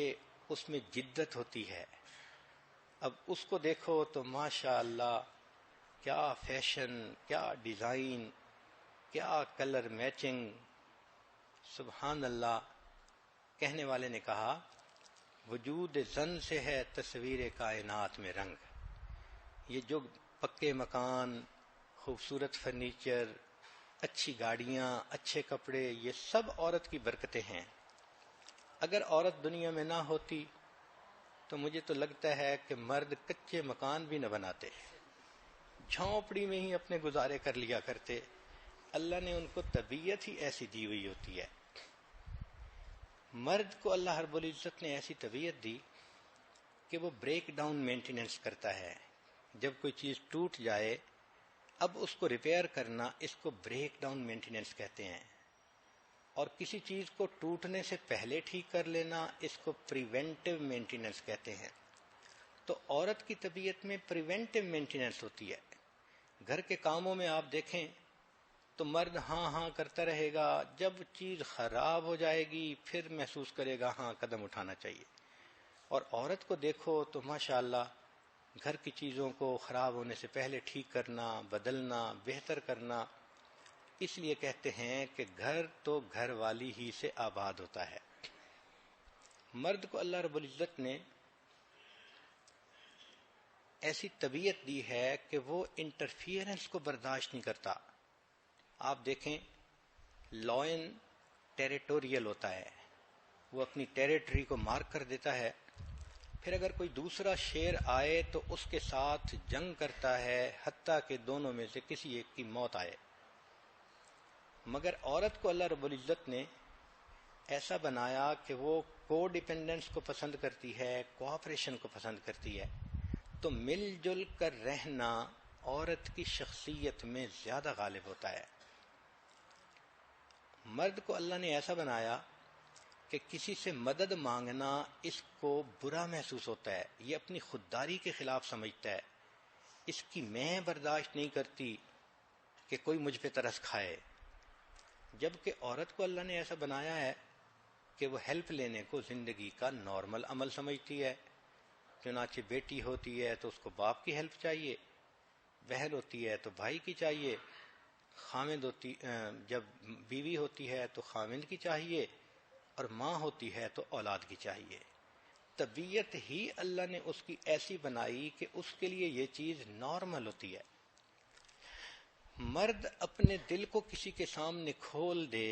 اس میں جدت ہوتی ہے. اب اس کو دیکھو تو ماشاء اللہ کیا فیشن، کیا ڈیزائن، کیا کلر میچنگ. سبحان اللہ. کہنے والے نے کہا وجود زن سے ہے تصویر کائنات میں رنگ. یہ جو پکے مکان، خوبصورت فرنیچر، اچھی گاڑیاں، اچھے کپڑے، یہ سب عورت کی برکتیں ہیں. اگر عورت دنیا میں نہ ہوتی تو مجھے تو لگتا ہے کہ مرد کچے مکان بھی نہ بناتے، جھونپڑی میں ہی اپنے گزارے کر لیا کرتے. اللہ نے ان کو طبیعت ہی ایسی دی ہوئی ہوتی ہے. مرد کو اللہ رب العزت نے ایسی طبیعت دی کہ وہ بریک ڈاؤن مینٹیننس کرتا ہے. جب کوئی چیز ٹوٹ جائے اب اس کو ریپیئر کرنا، اس کو بریک ڈاؤن مینٹیننس کہتے ہیں. اور کسی چیز کو ٹوٹنے سے پہلے ٹھیک کر لینا، اس کو پریونٹیو مینٹیننس کہتے ہیں. تو عورت کی طبیعت میں پریونٹیو مینٹیننس ہوتی ہے. گھر کے کاموں میں آپ دیکھیں تو مرد ہاں ہاں کرتا رہے گا، جب چیز خراب ہو جائے گی پھر محسوس کرے گا ہاں قدم اٹھانا چاہیے. اور عورت کو دیکھو تو ماشاءاللہ گھر کی چیزوں کو خراب ہونے سے پہلے ٹھیک کرنا، بدلنا، بہتر کرنا. اس لیے کہتے ہیں کہ گھر تو گھر والی ہی سے آباد ہوتا ہے. مرد کو اللہ رب العزت نے ایسی طبیعت دی ہے کہ وہ انٹرفیئرنس کو برداشت نہیں کرتا. آپ دیکھیں لائن ٹیریٹوریل ہوتا ہے، وہ اپنی ٹیریٹری کو مارک کر دیتا ہے. پھر اگر کوئی دوسرا شیر آئے تو اس کے ساتھ جنگ کرتا ہے حتیٰ کہ دونوں میں سے کسی ایک کی موت آئے. مگر عورت کو اللہ رب العزت نے ایسا بنایا کہ وہ کو ڈیپینڈنس کو پسند کرتی ہے، کوآپریشن کو پسند کرتی ہے. تو مل جل کر رہنا عورت کی شخصیت میں زیادہ غالب ہوتا ہے. مرد کو اللہ نے ایسا بنایا کہ کسی سے مدد مانگنا اس کو برا محسوس ہوتا ہے، یہ اپنی خودداری کے خلاف سمجھتا ہے. اس کی میں برداشت نہیں کرتی کہ کوئی مجھ پہ ترس کھائے. جبکہ عورت کو اللہ نے ایسا بنایا ہے کہ وہ ہیلپ لینے کو زندگی کا نارمل عمل سمجھتی ہے. چنانچہ بیٹی ہوتی ہے تو اس کو باپ کی ہیلپ چاہیے، بہن ہوتی ہے تو بھائی کی چاہیے، جب بیوی ہوتی ہے تو خامند کی چاہیے، اور ماں ہوتی ہے تو اولاد کی چاہیے. طبیعت ہی اللہ نے اس کی ایسی بنائی کہ اس کے لیے یہ چیز نارمل ہوتی ہے. مرد اپنے دل کو کسی کے سامنے کھول دے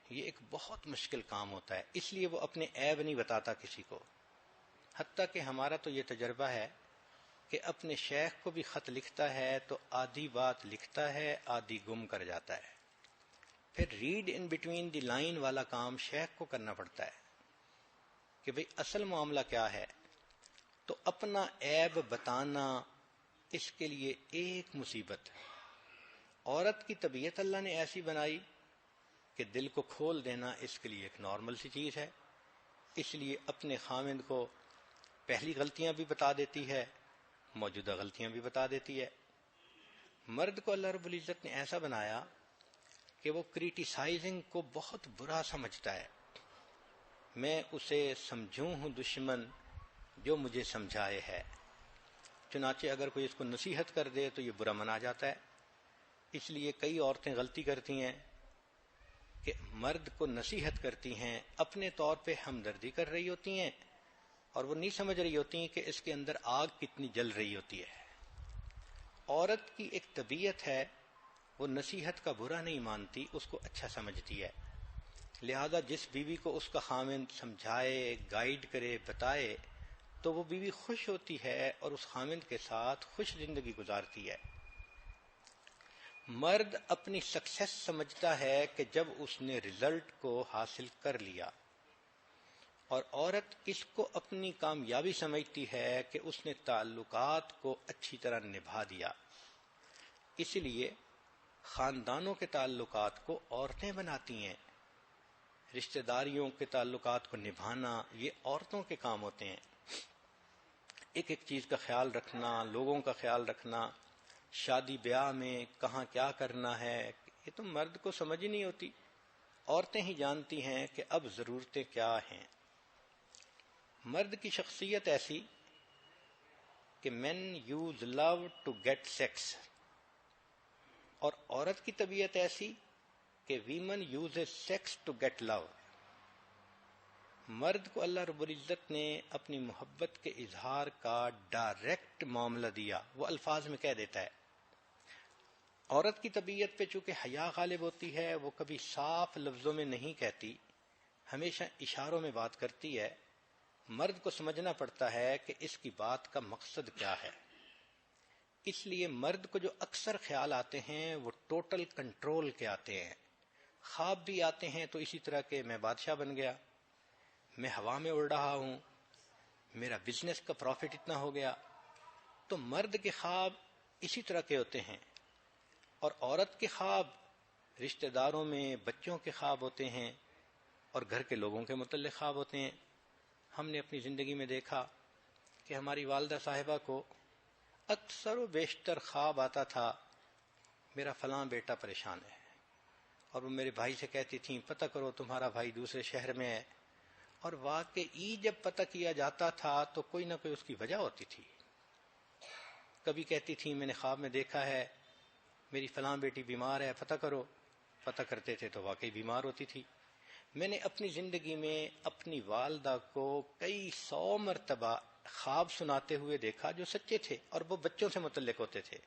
یہ ایک بہت مشکل کام ہوتا ہے. اس لیے وہ اپنے عیب نہیں بتاتا کسی کو. حتیٰ کہ ہمارا تو یہ تجربہ ہے کہ اپنے شیخ کو بھی خط لکھتا ہے تو آدھی بات لکھتا ہے، آدھی گم کر جاتا ہے. پھر read in between the line والا کام شیخ کو کرنا پڑتا ہے کہ بھئی اصل معاملہ کیا ہے. تو اپنا عیب بتانا اس کے لیے ایک مصیبت. عورت کی طبیعت اللہ نے ایسی بنائی کہ دل کو کھول دینا اس کے لیے ایک نارمل سی چیز ہے، اس لیے اپنے خاوند کو پہلی غلطیاں بھی بتا دیتی ہے، موجودہ غلطیاں بھی بتا دیتی ہے۔ مرد کو اللہ رب العزت نے ایسا بنایا کہ وہ کریٹیسائزنگ کو بہت برا سمجھتا ہے، میں اسے سمجھوں ہوں دشمن جو مجھے سمجھائے ہے، چنانچہ اگر کوئی اس کو نصیحت کر دے تو یہ برا منا جاتا ہے۔ اس لیے کئی عورتیں غلطی کرتی ہیں کہ مرد کو نصیحت کرتی ہیں، اپنے طور پہ ہمدردی کر رہی ہوتی ہیں اور وہ نہیں سمجھ رہی ہوتی ہیں کہ اس کے اندر آگ کتنی جل رہی ہوتی ہے۔ عورت کی ایک طبیعت ہے، وہ نصیحت کا برا نہیں مانتی، اس کو اچھا سمجھتی ہے، لہذا جس بیوی کو اس کا خاوند سمجھائے، گائیڈ کرے، بتائے تو وہ بیوی خوش ہوتی ہے اور اس خاوند کے ساتھ خوش زندگی گزارتی ہے۔ مرد اپنی سکسیس سمجھتا ہے کہ جب اس نے رزلٹ کو حاصل کر لیا، اور عورت اس کو اپنی کامیابی سمجھتی ہے کہ اس نے تعلقات کو اچھی طرح نبھا دیا۔ اس لیے خاندانوں کے تعلقات کو عورتیں بناتی ہیں، رشتہ داریوں کے تعلقات کو نبھانا یہ عورتوں کے کام ہوتے ہیں، ایک ایک چیز کا خیال رکھنا، لوگوں کا خیال رکھنا، شادی بیاہ میں کہاں کیا کرنا ہے، یہ تو مرد کو سمجھ ہی نہیں ہوتی، عورتیں ہی جانتی ہیں کہ اب ضرورتیں کیا ہیں۔ مرد کی شخصیت ایسی کہ men use love to get sex, اور عورت کی طبیعت ایسی کہ women use sex to get love. مرد کو اللہ رب العزت نے اپنی محبت کے اظہار کا ڈائریکٹ معاملہ دیا، وہ الفاظ میں کہہ دیتا ہے۔ عورت کی طبیعت پہ چونکہ حیا غالب ہوتی ہے، وہ کبھی صاف لفظوں میں نہیں کہتی، ہمیشہ اشاروں میں بات کرتی ہے۔ مرد کو سمجھنا پڑتا ہے کہ اس کی بات کا مقصد کیا ہے، اس لیے مرد کو جو اکثر خیال آتے ہیں وہ ٹوٹل کنٹرول کے آتے ہیں، خواب بھی آتے ہیں تو اسی طرح کہ میں بادشاہ بن گیا، میں ہوا میں اڑ رہا ہوں، میرا بزنس کا پروفٹ اتنا ہو گیا۔ تو مرد کے خواب اسی طرح کے ہوتے ہیں، اور عورت کے خواب رشتہ داروں میں بچوں کے خواب ہوتے ہیں اور گھر کے لوگوں کے متعلق خواب ہوتے ہیں۔ ہم نے اپنی زندگی میں دیکھا کہ ہماری والدہ صاحبہ کو اکثر و بیشتر خواب آتا تھا میرا فلاں بیٹا پریشان ہے، اور وہ میرے بھائی سے کہتی تھیں پتہ کرو تمہارا بھائی دوسرے شہر میں ہے، اور واقعی جب پتہ کیا جاتا تھا تو کوئی نہ کوئی اس کی وجہ ہوتی تھی۔ کبھی کہتی تھیں میں نے خواب میں دیکھا ہے میری فلاں بیٹی بیمار ہے، پتہ کرو، پتہ کرتے تھے تو واقعی بیمار ہوتی تھی۔ میں نے اپنی زندگی میں اپنی والدہ کو کئی 100 مرتبہ خواب سناتے ہوئے دیکھا جو سچے تھے اور وہ بچوں سے متعلق ہوتے تھے۔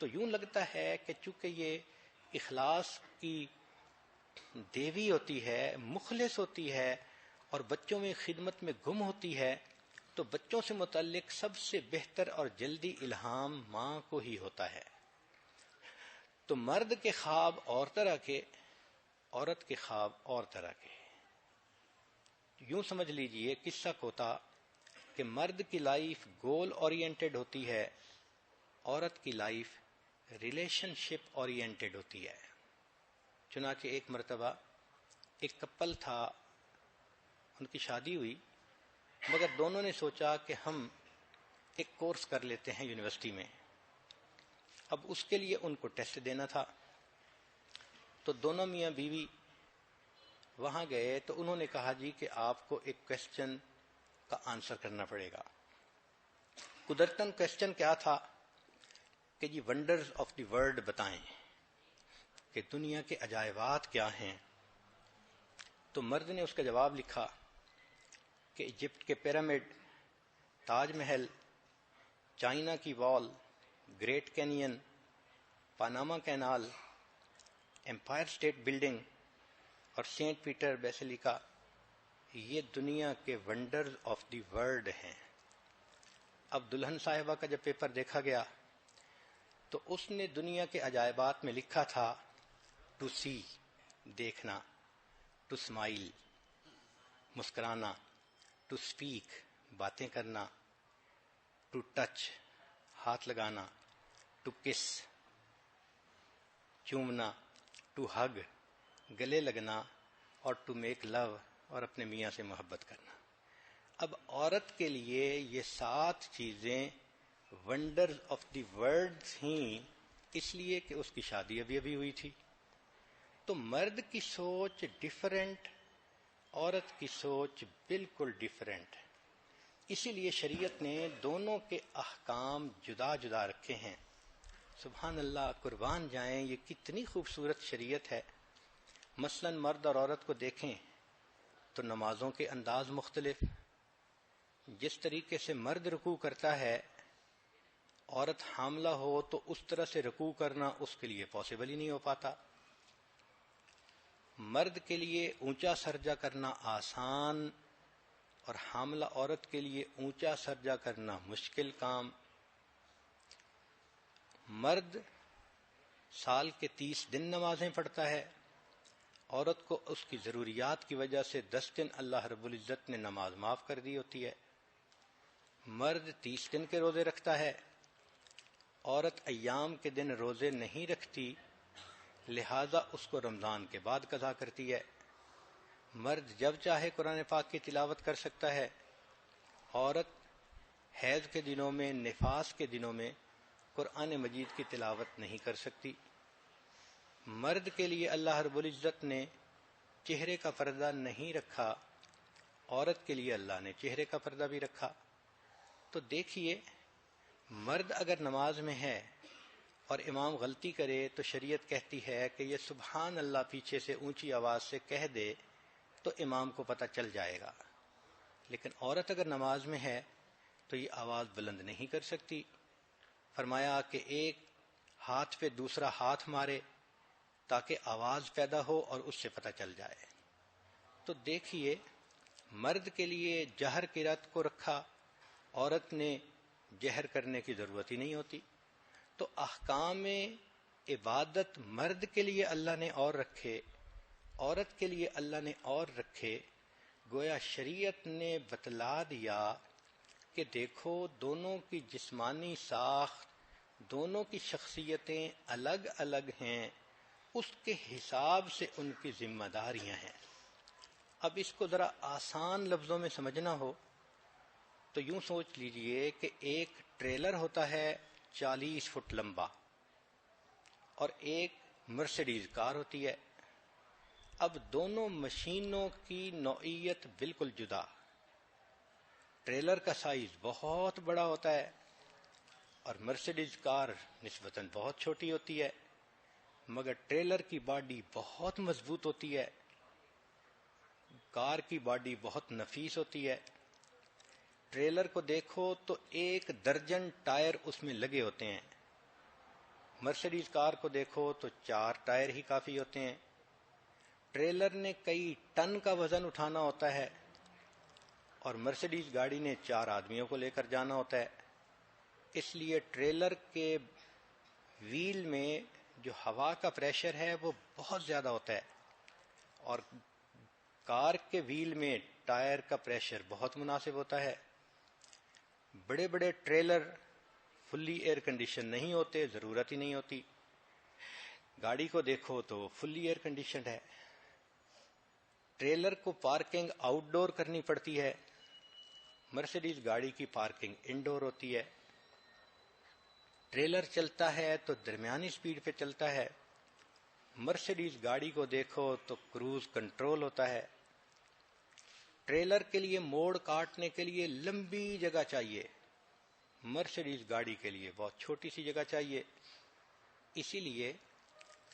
تو یوں لگتا ہے کہ چونکہ یہ اخلاص کی دیوی ہوتی ہے، مخلص ہوتی ہے اور بچوں میں خدمت میں گم ہوتی ہے، تو بچوں سے متعلق سب سے بہتر اور جلدی الہام ماں کو ہی ہوتا ہے۔ تو مرد کے خواب اور طرح کے، عورت کے خواب اور طرح کے۔ یوں سمجھ لیجئے قصہ کوتا کہ مرد کی لائف گول اورینٹڈ ہوتی ہے، عورت کی لائف ریلیشن شپ اورینٹڈ ہوتی ہے۔ چنانچہ ایک مرتبہ ایک کپل تھا، ان کی شادی ہوئی، مگر دونوں نے سوچا کہ ہم ایک کورس کر لیتے ہیں یونیورسٹی میں۔ اب اس کے لیے ان کو ٹیسٹ دینا تھا، تو دونوں میاں بیوی وہاں گئے تو انہوں نے کہا جی کہ آپ کو ایک کویسچن کا آنسر کرنا پڑے گا۔ قدرتاً کویسچن کیا تھا کہ جی ونڈرز آف دی ورلڈ بتائیں کہ دنیا کے عجائبات کیا ہیں۔ تو مرد نے اس کا جواب لکھا کہ ایجپٹ کے پیرامڈ، تاج محل، چائنا کی wall, great canyon, Panama canal, empire state building اور سینٹ پیٹر بیسیلیکا، یہ دنیا کے ونڈرز آف دی ورلڈ ہیں۔ اب دلہن صاحبہ کا جب پیپر دیکھا گیا تو اس نے دنیا کے عجائبات میں لکھا تھا ٹو سی، دیکھنا، ٹو اسمائل، مسکرانا، ٹو اسپیک، باتیں کرنا، ٹو ٹچ، ہاتھ لگانا، ٹو کس، چومنا، ٹو ہگ، گلے لگنا، اور ٹو میک لو، اور اپنے میاں سے محبت کرنا۔ اب عورت کے لیے یہ 7 چیزیں ونڈرز آف دی ورلڈ تھیں، اس لیے کہ اس کی شادی ابھی ابھی ہوئی تھی۔ تو مرد کی سوچ ڈیفرنٹ، عورت کی سوچ بالکل ڈیفرنٹ، اسی لیے شریعت نے دونوں کے احکام جدا جدا رکھے ہیں۔ سبحان اللہ، قربان جائیں، یہ کتنی خوبصورت شریعت ہے۔ مثلا مرد اور عورت کو دیکھیں تو نمازوں کے انداز مختلف، جس طریقے سے مرد رکوع کرتا ہے، عورت حاملہ ہو تو اس طرح سے رکوع کرنا اس کے لیے پاسبل ہی نہیں ہو پاتا۔ مرد کے لیے اونچا سرجا کرنا آسان، اور حاملہ عورت کے لیے اونچا سرجا کرنا مشکل کام۔ مرد سال کے 30 دن نمازیں پڑھتا ہے، عورت کو اس کی ضروریات کی وجہ سے 10 دن اللہ رب العزت نے نماز معاف کر دی ہوتی ہے۔ مرد 30 دن کے روزے رکھتا ہے، عورت ایام کے دن روزے نہیں رکھتی، لہذا اس کو رمضان کے بعد قضا کرتی ہے۔ مرد جب چاہے قرآن پاک کی تلاوت کر سکتا ہے، عورت حیض کے دنوں میں، نفاس کے دنوں میں قرآن مجید کی تلاوت نہیں کر سکتی۔ مرد کے لیے اللہ رب العزت نے چہرے کا پردہ نہیں رکھا، عورت کے لیے اللہ نے چہرے کا پردہ بھی رکھا۔ تو دیکھیے، مرد اگر نماز میں ہے اور امام غلطی کرے تو شریعت کہتی ہے کہ یہ سبحان اللہ پیچھے سے اونچی آواز سے کہہ دے تو امام کو پتہ چل جائے گا، لیکن عورت اگر نماز میں ہے تو یہ آواز بلند نہیں کر سکتی۔ فرمایا کہ ایک ہاتھ پہ دوسرا ہاتھ مارے تاکہ آواز پیدا ہو اور اس سے پتہ چل جائے۔ تو دیکھیے، مرد کے لیے جہر کی رات کو رکھا، عورت نے جہر کرنے کی ضرورت ہی نہیں ہوتی۔ تو احکام عبادت مرد کے لیے اللہ نے اور رکھے، عورت کے لیے اللہ نے اور رکھے۔ گویا شریعت نے بتلا دیا کہ دیکھو، دونوں کی جسمانی ساخت، دونوں کی شخصیتیں الگ الگ ہیں، اس کے حساب سے ان کی ذمہ داریاں ہیں۔ اب اس کو ذرا آسان لفظوں میں سمجھنا ہو تو یوں سوچ لیجئے کہ ایک ٹریلر ہوتا ہے 40 فٹ لمبا اور ایک مرسیڈیز کار ہوتی ہے۔ اب دونوں مشینوں کی نوعیت بالکل جدا۔ ٹریلر کا سائز بہت بڑا ہوتا ہے اور مرسیڈیز کار نسبتاً بہت چھوٹی ہوتی ہے، مگر ٹریلر کی باڈی بہت مضبوط ہوتی ہے، کار کی باڈی بہت نفیس ہوتی ہے۔ ٹریلر کو دیکھو تو 1 درجن ٹائر اس میں لگے ہوتے ہیں، مرسیڈیز کار کو دیکھو تو 4 ٹائر ہی کافی ہوتے ہیں۔ ٹریلر نے کئی ٹن کا وزن اٹھانا ہوتا ہے اور مرسیڈیز گاڑی نے 4 آدمیوں کو لے کر جانا ہوتا ہے۔ اس لیے ٹریلر کے ویل میں جو ہوا کا پریشر ہے وہ بہت زیادہ ہوتا ہے، اور کار کے ویل میں ٹائر کا پریشر بہت مناسب ہوتا ہے۔ بڑے بڑے ٹریلر فلی ایئر کنڈیشن نہیں ہوتے، ضرورت ہی نہیں ہوتی۔ گاڑی کو دیکھو تو فلی ایئر کنڈیشنڈ ہے۔ ٹریلر کو پارکنگ آؤٹ ڈور کرنی پڑتی ہے، مرسیڈیز گاڑی کی پارکنگ انڈور ہوتی ہے۔ ٹریلر چلتا ہے تو درمیانی سپیڈ پہ چلتا ہے، مرسیڈیز گاڑی کو دیکھو تو کروز کنٹرول ہوتا ہے۔ ٹریلر کے لیے موڑ کاٹنے کے لیے لمبی جگہ چاہیے، مرسیڈیز گاڑی کے لیے بہت چھوٹی سی جگہ چاہیے۔ اسی لیے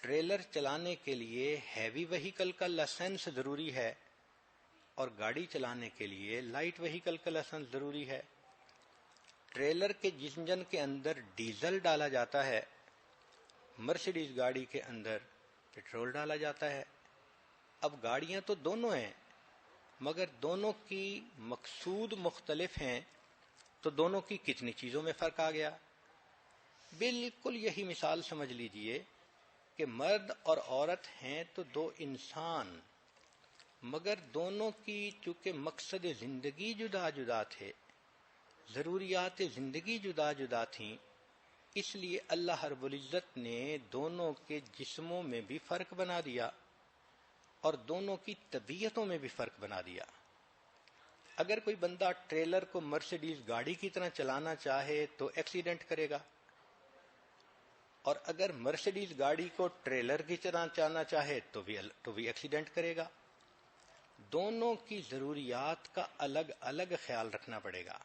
ٹریلر چلانے کے لیے ہیوی وہیکل کا لائسنس ضروری ہے اور گاڑی چلانے کے لیے لائٹ وہیکل کا لائسنس ضروری ہے۔ ٹریلر کے انجن کے اندر ڈیزل ڈالا جاتا ہے، مرسیڈیز گاڑی کے اندر پیٹرول ڈالا جاتا ہے۔ اب گاڑیاں تو دونوں ہیں، مگر دونوں کی مقصود مختلف ہیں، تو دونوں کی کتنی چیزوں میں فرق آ گیا۔ بالکل یہی مثال سمجھ لیجئے کہ مرد اور عورت ہیں تو 2 انسان، مگر دونوں کی چونکہ مقصد زندگی جدا جدا تھے، ضروریات زندگی جدا جدا تھیں، اس لیے اللہ رب العزت نے دونوں کے جسموں میں بھی فرق بنا دیا اور دونوں کی طبیعتوں میں بھی فرق بنا دیا. اگر کوئی بندہ ٹریلر کو مرسیڈیز گاڑی کی طرح چلانا چاہے تو ایکسیڈنٹ کرے گا، اور اگر مرسیڈیز گاڑی کو ٹریلر کی طرح چلانا چاہے تو بھی ایکسیڈنٹ کرے گا. دونوں کی ضروریات کا الگ الگ خیال رکھنا پڑے گا.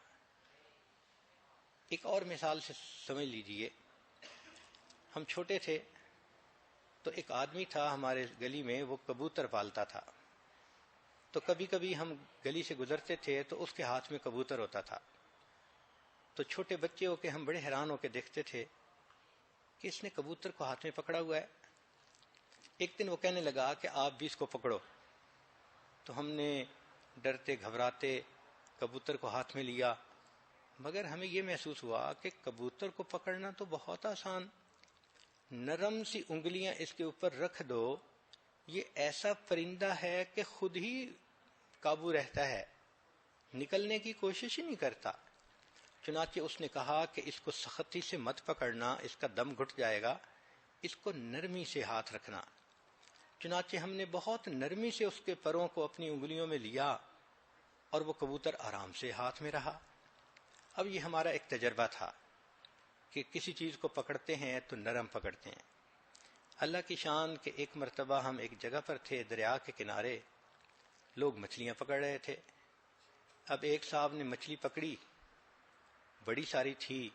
ایک اور مثال سے سمجھ لیجئے، ہم چھوٹے تھے تو ایک آدمی تھا ہمارے گلی میں، وہ کبوتر پالتا تھا. تو کبھی کبھی ہم گلی سے گزرتے تھے تو اس کے ہاتھ میں کبوتر ہوتا تھا. تو چھوٹے بچے ہو کے ہم بڑے حیران ہو کے دیکھتے تھے کہ اس نے کبوتر کو ہاتھ میں پکڑا ہوا ہے. ایک دن وہ کہنے لگا کہ آپ بھی اس کو پکڑو. تو ہم نے ڈرتے گھبراتے کبوتر کو ہاتھ میں لیا، مگر ہمیں یہ محسوس ہوا کہ کبوتر کو پکڑنا تو بہت آسان، نرم سی انگلیاں اس کے اوپر رکھ دو، یہ ایسا پرندہ ہے کہ خود ہی قابو رہتا ہے، نکلنے کی کوشش ہی نہیں کرتا. چنانچہ اس نے کہا کہ اس کو سختی سے مت پکڑنا، اس کا دم گھٹ جائے گا، اس کو نرمی سے ہاتھ رکھنا. چنانچہ ہم نے بہت نرمی سے اس کے پروں کو اپنی انگلیوں میں لیا اور وہ کبوتر آرام سے ہاتھ میں رہا. اب یہ ہمارا ایک تجربہ تھا کہ کسی چیز کو پکڑتے ہیں تو نرم پکڑتے ہیں. اللہ کی شان کہ ایک مرتبہ ہم ایک جگہ پر تھے، دریا کے کنارے، لوگ مچھلیاں پکڑ رہے تھے. اب ایک صاحب نے مچھلی پکڑی، بڑی ساری تھی،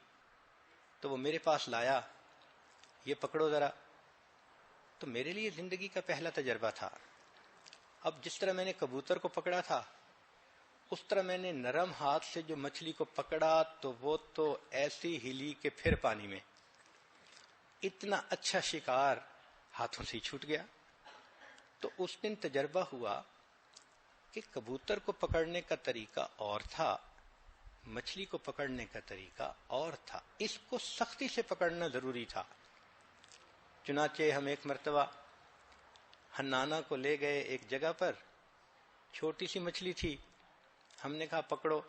تو وہ میرے پاس لایا، یہ پکڑو ذرا. تو میرے لیے زندگی کا پہلا تجربہ تھا. اب جس طرح میں نے کبوتر کو پکڑا تھا، اس طرح میں نے نرم ہاتھ سے جو مچھلی کو پکڑا تو وہ تو ایسی ہلی کہ پھر پانی میں. اتنا اچھا شکار ہاتھوں سے چھوٹ گیا. تو اس دن تجربہ ہوا کہ کبوتر کو پکڑنے کا طریقہ اور تھا، مچھلی کو پکڑنے کا طریقہ اور تھا. اس کو سختی سے پکڑنا ضروری تھا. چنانچہ ہم ایک مرتبہ حنانہ کو لے گئے ایک جگہ پر، چھوٹی سی مچھلی تھی، ہم نے کہا پکڑو.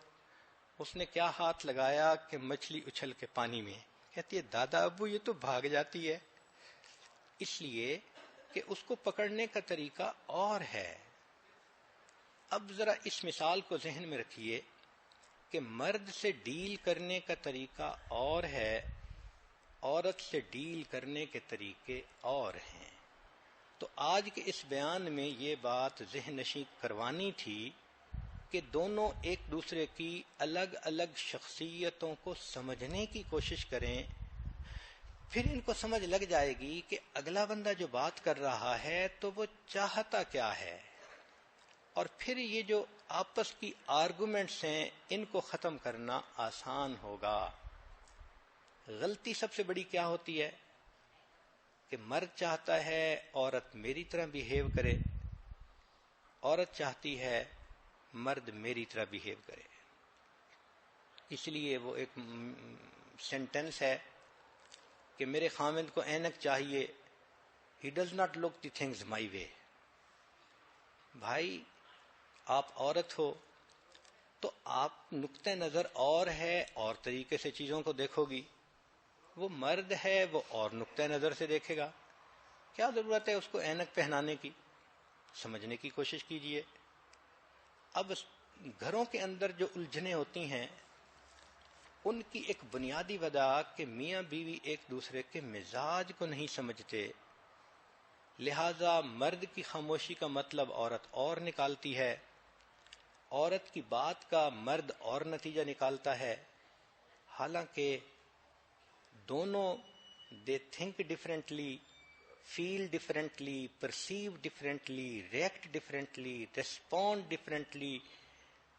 اس نے کیا ہاتھ لگایا کہ مچھلی اچھل کے پانی میں. کہتی ہے دادا ابو یہ تو بھاگ جاتی ہے. اس لیے کہ اس کو پکڑنے کا طریقہ اور ہے. اب ذرا اس مثال کو ذہن میں رکھیے کہ مرد سے ڈیل کرنے کا طریقہ اور ہے، عورت سے ڈیل کرنے کے طریقے اور ہیں. تو آج کے اس بیان میں یہ بات ذہن نشین کروانی تھی کہ دونوں ایک دوسرے کی الگ الگ شخصیتوں کو سمجھنے کی کوشش کریں. پھر ان کو سمجھ لگ جائے گی کہ اگلا بندہ جو بات کر رہا ہے تو وہ چاہتا کیا ہے، اور پھر یہ جو آپس کی آرگومنٹس ہیں ان کو ختم کرنا آسان ہوگا. غلطی سب سے بڑی کیا ہوتی ہے کہ مرد چاہتا ہے عورت میری طرح بیہیو کرے، عورت چاہتی ہے مرد میری طرح بیہیو کرے. اس لیے وہ ایک سینٹنس ہے کہ میرے خاوند کو اینک چاہیے، he does not look the things my way. بھائی آپ عورت ہو تو آپ نقطہ نظر اور ہے، اور طریقے سے چیزوں کو دیکھو گی. وہ مرد ہے، وہ اور نقطہ نظر سے دیکھے گا. کیا ضرورت ہے اس کو اینک پہنانے کی؟ سمجھنے کی کوشش کیجئے. اب گھروں کے اندر جو الجھنیں ہوتی ہیں ان کی ایک بنیادی وجہ کہ میاں بیوی ایک دوسرے کے مزاج کو نہیں سمجھتے، لہذا مرد کی خاموشی کا مطلب عورت اور نکالتی ہے، عورت کی بات کا مرد اور نتیجہ نکالتا ہے. حالانکہ دونوں they think differently, feel differently, perceive differently, react differently, respond differently,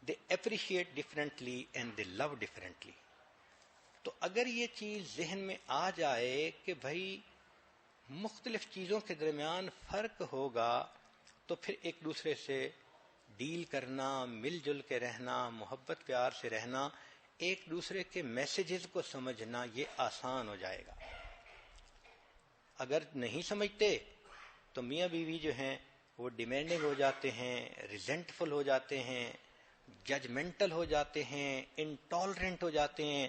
they appreciate differently and they love differently. تو اگر یہ چیز ذہن میں آ جائے کہ بھائی مختلف چیزوں کے درمیان فرق ہوگا تو پھر ایک دوسرے سے ڈیل کرنا، مل جل کے رہنا، محبت پیار سے رہنا، ایک دوسرے کے میسیجز کو سمجھنا یہ آسان ہو جائے گا. اگر نہیں سمجھتے تو میاں بیوی جو ہیں وہ ڈیمانڈنگ ہو جاتے ہیں، ریزنٹفل ہو جاتے ہیں، ججمنٹل ہو جاتے ہیں، انٹالرنٹ ہو جاتے ہیں،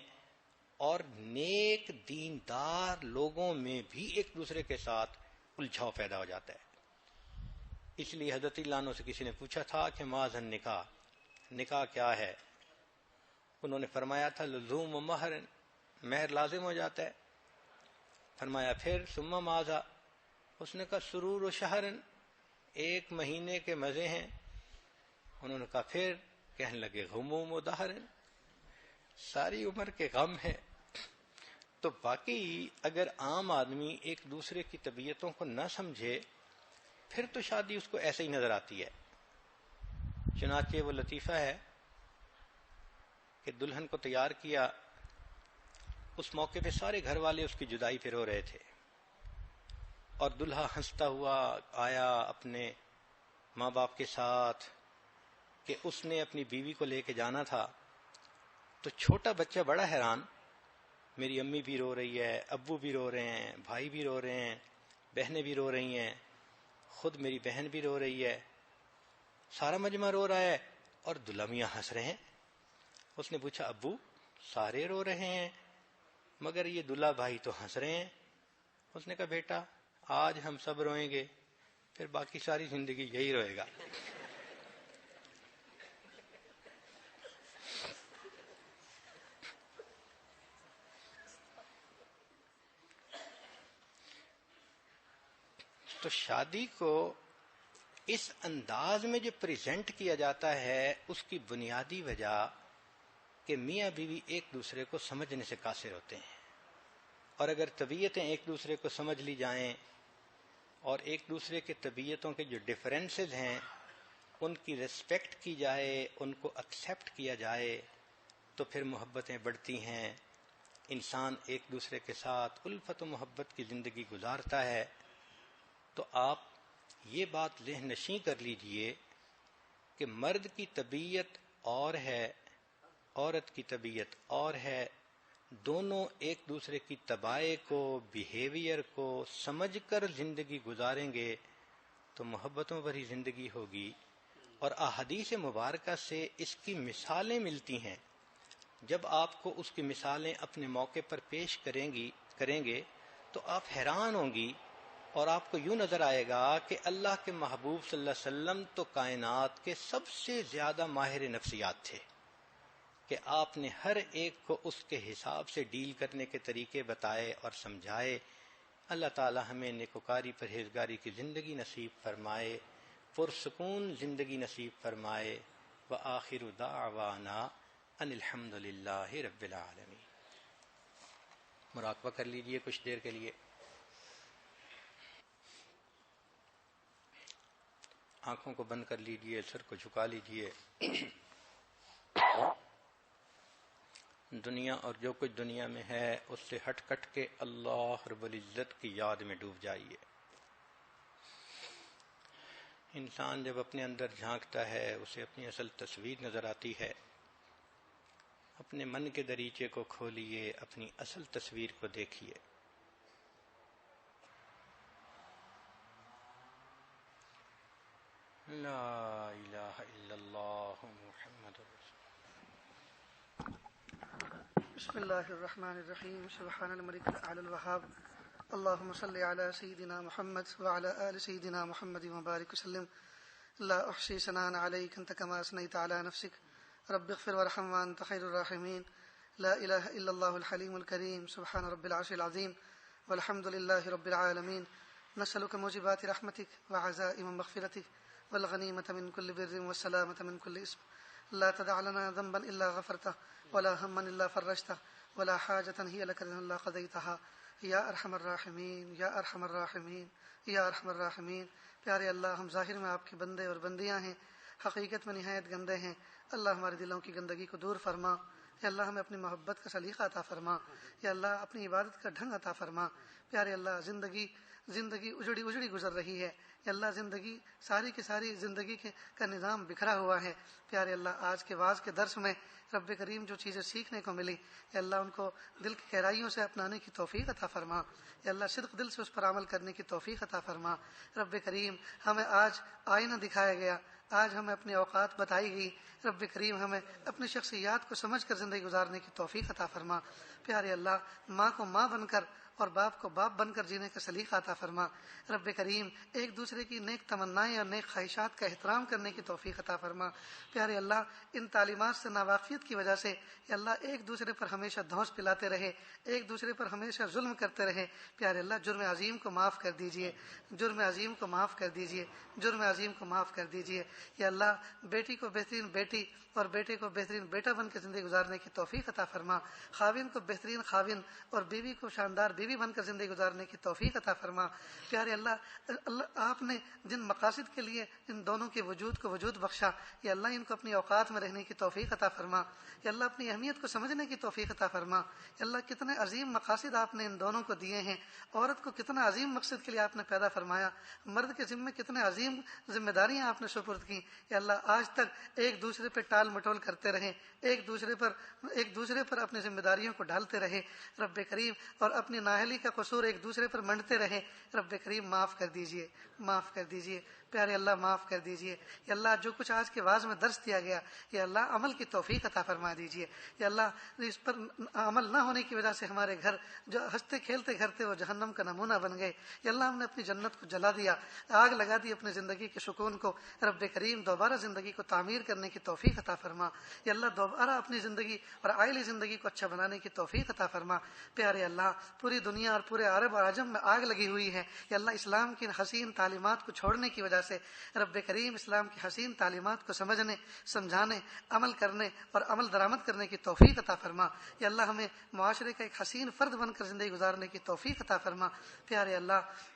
اور نیک دیندار لوگوں میں بھی ایک دوسرے کے ساتھ الجھاؤ پیدا ہو جاتا ہے. اس لیے حضرت اللہ عنہ سے کسی نے پوچھا تھا کہ ماذا نکاح، نکاح کیا ہے؟ انہوں نے فرمایا تھا لزوم و مہر، مہر لازم ہو جاتا ہے. فرمایا پھر ثم ماذا؟ اس نے کہا سرور و شہر، ایک مہینے کے مزے ہیں. انہوں نے کہا پھر؟ کہنے لگے غموم و دہر، ساری عمر کے غم ہیں. تو باقی اگر عام آدمی ایک دوسرے کی طبیعتوں کو نہ سمجھے پھر تو شادی اس کو ایسے ہی نظر آتی ہے. چنانچہ وہ لطیفہ ہے کہ دلہن کو تیار کیا، اس موقع پہ سارے گھر والے اس کی جدائی پہ رو رہے تھے، اور دلہا ہنستا ہوا آیا اپنے ماں باپ کے ساتھ کہ اس نے اپنی بیوی کو لے کے جانا تھا. تو چھوٹا بچہ بڑا حیران، میری امی بھی رو رہی ہے، ابو بھی رو رہے ہیں، بھائی بھی رو رہے ہیں، بہنیں بھی رو رہی ہیں، خود میری بہن بھی رو رہی ہے، سارا مجمع رو رہا ہے اور دلہا میاں ہنس رہے ہیں. اس نے پوچھا ابو سارے رو رہے ہیں مگر یہ دلہا بھائی تو ہنس رہے ہیں. اس نے کہا بیٹا آج ہم سب روئیں گے پھر باقی ساری زندگی یہی روئے گا. تو شادی کو اس انداز میں جو پریزنٹ کیا جاتا ہے اس کی بنیادی وجہ کہ میاں بیوی ایک دوسرے کو سمجھنے سے قاصر ہوتے ہیں، اور اگر طبیعتیں ایک دوسرے کو سمجھ لی جائیں اور ایک دوسرے کے طبیعتوں کے جو ڈفرینسز ہیں ان کی ریسپیکٹ کی جائے، ان کو ایکسیپٹ کیا جائے، تو پھر محبتیں بڑھتی ہیں، انسان ایک دوسرے کے ساتھ الفت و محبت کی زندگی گزارتا ہے. تو آپ یہ بات ذہن نشیں کر لیجئے کہ مرد کی طبیعت اور ہے، عورت کی طبیعت اور ہے، دونوں ایک دوسرے کی طبائع کو، بیہیویئر کو سمجھ کر زندگی گزاریں گے تو محبتوں بھری زندگی ہوگی. اور احادیث مبارکہ سے اس کی مثالیں ملتی ہیں. جب آپ کو اس کی مثالیں اپنے موقع پر پیش کریں گے تو آپ حیران ہوں گی، اور آپ کو یوں نظر آئے گا کہ اللہ کے محبوب صلی اللہ علیہ وسلم تو کائنات کے سب سے زیادہ ماہر نفسیات تھے کہ آپ نے ہر ایک کو اس کے حساب سے ڈیل کرنے کے طریقے بتائے اور سمجھائے. اللہ تعالی ہمیں نیکوکاری پرہیزگاری کی زندگی نصیب فرمائے، پرسکون زندگی نصیب فرمائے. وآخر دعوانا ان الحمد للہ رب العالمین. مراقبہ کر لیجئے کچھ دیر کے لیے. آنکھوں کو بند کر لیجئے، سر کو جھکا لیجئے. دنیا اور جو کچھ دنیا میں ہے اس سے ہٹ کٹ کے اللہ رب العزت کی یاد میں ڈوب جائیے. انسان جب اپنے اندر جھانکتا ہے اسے اپنی اصل تصویر نظر آتی ہے. اپنے من کے دریچے کو کھولیے، اپنی اصل تصویر کو دیکھیے. لا الہ الا اللہ محمد رسول اللہ. بسم اللہ الرحمن الرحیم. سبحان الملک الاعلی الوہاب. اللہم صلی علی سیدنا محمد وعلی آل سیدنا محمد وبارک وسلم. لا احصی ثناء علیک انت کما اثنیت علی نفسک رب اغفر وارحم وانت خیر الراحمین. لا الہ الا اللہ الحلیم الکریم. سبحان رب العرش العظیم والحمد للہ رب العالمین. نسألک موجبات رحمتک وعزائم مغفرتک والغنیمة من كل بر والسلامة من كل اسم. لا تدع لنا ذنبا إلا غفرته ولا هما إلا فرجته ولا حاجة هي لك إلا قضيتها یا ارحم الراحمین یا ارحم الراحمین یا ارحم الراحمین. پیارے اللہ، ہم ظاہر میں آپ کے بندے اور بندیاں ہیں، حقیقت میں نہایت گندے ہیں. اللہ ہمارے دلوں کی گندگی کو دور فرما. یا اللہ ہمیں اپنی محبت کا سلیقہ عطا فرما. یا اللہ اپنی عبادت کا ڈھنگ عطا فرما. پیارے اللہ، زندگی اجڑی گزر رہی ہے. یا اللہ زندگی ساری کی ساری زندگی کا نظام بکھرا ہوا ہے. پیارے اللہ آج کے واعظ کے درس میں رب کریم جو چیزیں سیکھنے کو ملی یا اللہ ان کو دل کی گہرائیوں سے اپنانے کی توفیق عطا فرما. یا اللہ صدق دل سے اس پر عمل کرنے کی توفیق عطا فرما. رب کریم ہمیں آج آئینہ دکھایا گیا, آج ہمیں اپنی اوقات بتائی گئی. رب کریم ہمیں اپنی شخصیات کو سمجھ کر زندگی گزارنے کی توفیق عطا فرما. پیارے اللہ ماں کو ماں بن کر اور باپ کو باپ بن کر جینے کا سلیقہ عطا فرما. رب کریم ایک دوسرے کی نیک تمنائیں اور نیک خواہشات کا احترام کرنے کی توفیق عطا فرما. پیارے اللہ ان تعلیمات سے ناواقفیت کی وجہ سے یا اللہ ایک دوسرے پر ہمیشہ دھونس پلاتے رہے, ایک دوسرے پر ہمیشہ ظلم کرتے رہے. پیارے اللہ جرم عظیم کو معاف کر دیجئے, جرم عظیم کو معاف کر دیجئے, جرم عظیم کو معاف کر دیجئے. یا اللہ بیٹی کو بہترین بیٹی اور بیٹے کو بہترین بیٹا بن کے زندگی گزارنے کی توفیق عطا فرما. خاوند کو بہترین خاوند اور بیوی کو شاندار بیوی بن کر زندگی گزارنے کی توفیق عطا فرما. پیارے اللہ آپ نے جن مقاصد کے لیے ان دونوں کے وجود کو وجود بخشا, یا اللہ ان کو اپنی اوقات میں رہنے کی توفیق عطا فرما. یا اللہ اپنی اہمیت کو سمجھنے کی توفیق عطا فرما. یا اللہ کتنے عظیم مقاصد آپ نے ان دونوں کو دیے ہیں. عورت کو کتنا عظیم مقصد کے لیے آپ نے پیدا فرمایا, مرد کے ذمے کتنے عظیم ذمہ داریاں آپ نے سپرد کی. یا اللہ آج تک ایک دوسرے پہ ٹال مٹول کرتے رہے, ایک دوسرے پر اپنی ذمہ داریوں کو ڈالتے رہے رب کریم, اور اپنی نااہلی کا قصور ایک دوسرے پر منڈتے رہے. رب کریم معاف کر دیجئے, معاف کر دیجئے. پیارے اللہ معاف کر دیجئے. یا اللہ جو کچھ آج کے واعظ میں درس دیا گیا یا اللہ عمل کی توفیق عطا فرما دیجئے. یا اللہ اس پر عمل نہ ہونے کی وجہ سے ہمارے گھر جو ہنستے کھیلتے گھر تھے وہ جہنم کا نمونہ بن گئے. یا اللہ ہم نے اپنی جنت کو جلا دیا, آگ لگا دی اپنی زندگی کے سکون کو. رب کریم دوبارہ زندگی کو تعمیر کرنے کی توفیق عطا فرما. یا اللہ دوبارہ اپنی زندگی اور عائلی زندگی کو اچھا بنانے کی توفیق عطا فرما. پیارے اللہ پوری دنیا اور پورے عرب اور عجم میں آگ لگی ہوئی ہے. یا اللہ اسلام کی حسین تعلیمات کو چھوڑنے کی وجہ سے رب کریم اسلام کی حسین تعلیمات کو سمجھنے, سمجھانے, عمل کرنے اور عمل درآمد کرنے کی توفیق عطا فرما. یا اللہ ہمیں معاشرے کا ایک حسین فرد بن کر زندگی گزارنے کی توفیق عطا فرما. پیارے اللہ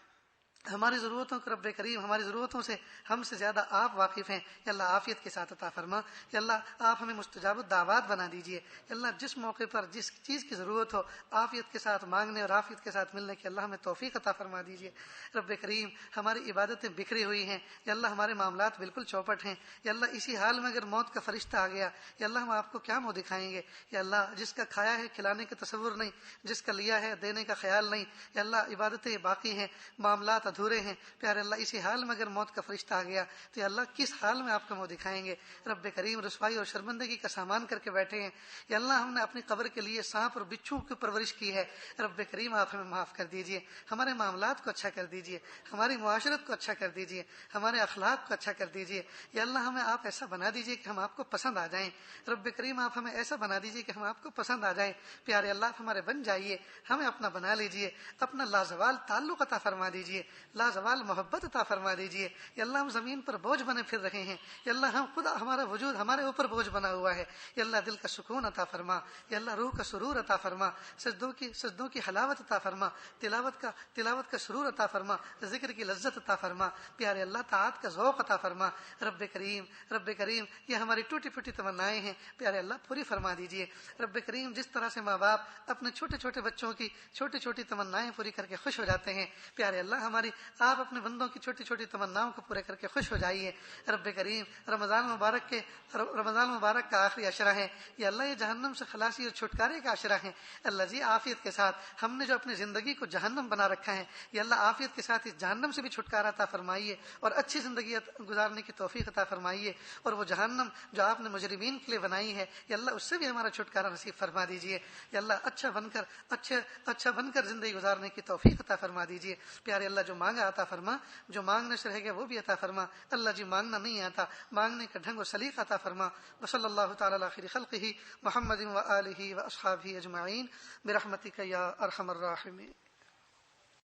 ہماری ضرورتوں کو رب کریم ہماری ضرورتوں سے ہم سے زیادہ آپ واقف ہیں. یا اللہ عافیت کے ساتھ عطا فرما. یا اللہ آپ ہمیں مستجاب الدعوات بنا دیجئے. یا اللہ جس موقع پر جس چیز کی ضرورت ہو عافیت کے ساتھ مانگنے اور عافیت کے ساتھ ملنے کی اللہ ہمیں توفیق عطا فرما دیجئے. رب کریم ہماری عبادتیں بکھری ہوئی ہیں. یا اللہ ہمارے معاملات بالکل چوپٹ ہیں. یا اللہ اسی حال میں اگر موت کا فرشتہ آ گیا یا اللہ ہم آپ کو کیا منہ دکھائیں گے. یا اللہ جس کا کھایا ہے کھلانے کا تصور نہیں, جس کا لیا ہے دینے کا خیال نہیں. یا اللہ عبادتیں باقی ہیں, معاملات ادھورے ہیں. پیارے اللہ اسی حال میں اگر موت کا فرشتہ آ گیا تو یا اللہ کس حال میں آپ کا منہ دکھائیں گے. رب کریم رسوائی اور شرمندگی کا سامان کر کے بیٹھے ہیں. یا اللہ ہم نے اپنی قبر کے لیے سانپ اور بچھو کی پرورش کی ہے. رب کریم آپ ہمیں معاف کر دیجئے, ہمارے معاملات کو اچھا کر دیجئے, ہماری معاشرت کو اچھا کر دیجئے, ہمارے اخلاق کو اچھا کر دیجئے. یا اللہ ہمیں آپ ایسا بنا دیجئے کہ ہم آپ کو پسند آ جائیں. رب کریم آپ ہمیں ایسا بنا دیجئے کہ ہم آپ کو پسند آ جائیں. پیارے اللہ آپ ہمارے بن جائیے, ہمیں اپنا بنا لیجئے, اپنا لازوال تعلق عطا فرما دیجئے, لازوال محبت عطا فرما دیجئے. یا اللہ ہم زمین پر بوجھ بنے پھر رہے ہیں. یا اللہ ہم خود ہمارا وجود ہمارے اوپر بوجھ بنا ہوا ہے. یا اللہ دل کا سکون عطا فرما. یا اللہ روح کا سرور عطا فرما, سجدوں کی حلاوت عطا فرما, تلاوت کا سرور عطا فرما, ذکر کی لذت عطا فرما. پیارے اللہ طاعت کا ذوق عطا فرما. رب کریم یہ ہماری ٹوٹی پھوٹی تمنائیں ہیں پیارے اللہ پوری فرما دیجئے. رب کریم جس طرح سے ماں باپ اپنے چھوٹے چھوٹے بچوں کی چھوٹی چھوٹی تمنائیں پوری کر کے خوش ہو جاتے ہیں, پیارے اللہ آپ اپنے بندوں کی چھوٹی چھوٹی تمناؤں کو پورے کر کے خوش ہو جائیے. رب کریم رمضان مبارک کا آخری عشرہ ہے. یا اللہ یہ جہنم سے خلاصی اور چھٹکارے کا عشرہ ہے. اللہ جی عافیت کے ساتھ ہم نے جو اپنی زندگی کو جہنم بنا رکھا ہے یا اللہ عافیت کے ساتھ اس جہنم سے بھی چھٹکارا عطا فرمائیے اور اچھی زندگی گزارنے کی توفیق عطا فرمائیے. اور وہ جہنم جو آپ نے مجرمین کے لیے بنائی ہے یا اللہ اس سے بھی ہمارا چھٹکارا نصیب فرما دیجیے. یا اللہ اچھا بن کر زندگی گزارنے کی توفیق عطا فرما دیجیے. پیارے اللہ جو مانگا عطا فرما, جو مانگنے سے رہ گیا وہ بھی عطا فرما. اللہ جی مانگنا نہیں آتا, مانگنے کا ڈھنگ و سلیقہ عطا فرما. وصلی اللہ تعالی علی خیر خلقہ محمد و آلہ و اصحابہ اجمعین برحمتک یا ارحم الراحمین.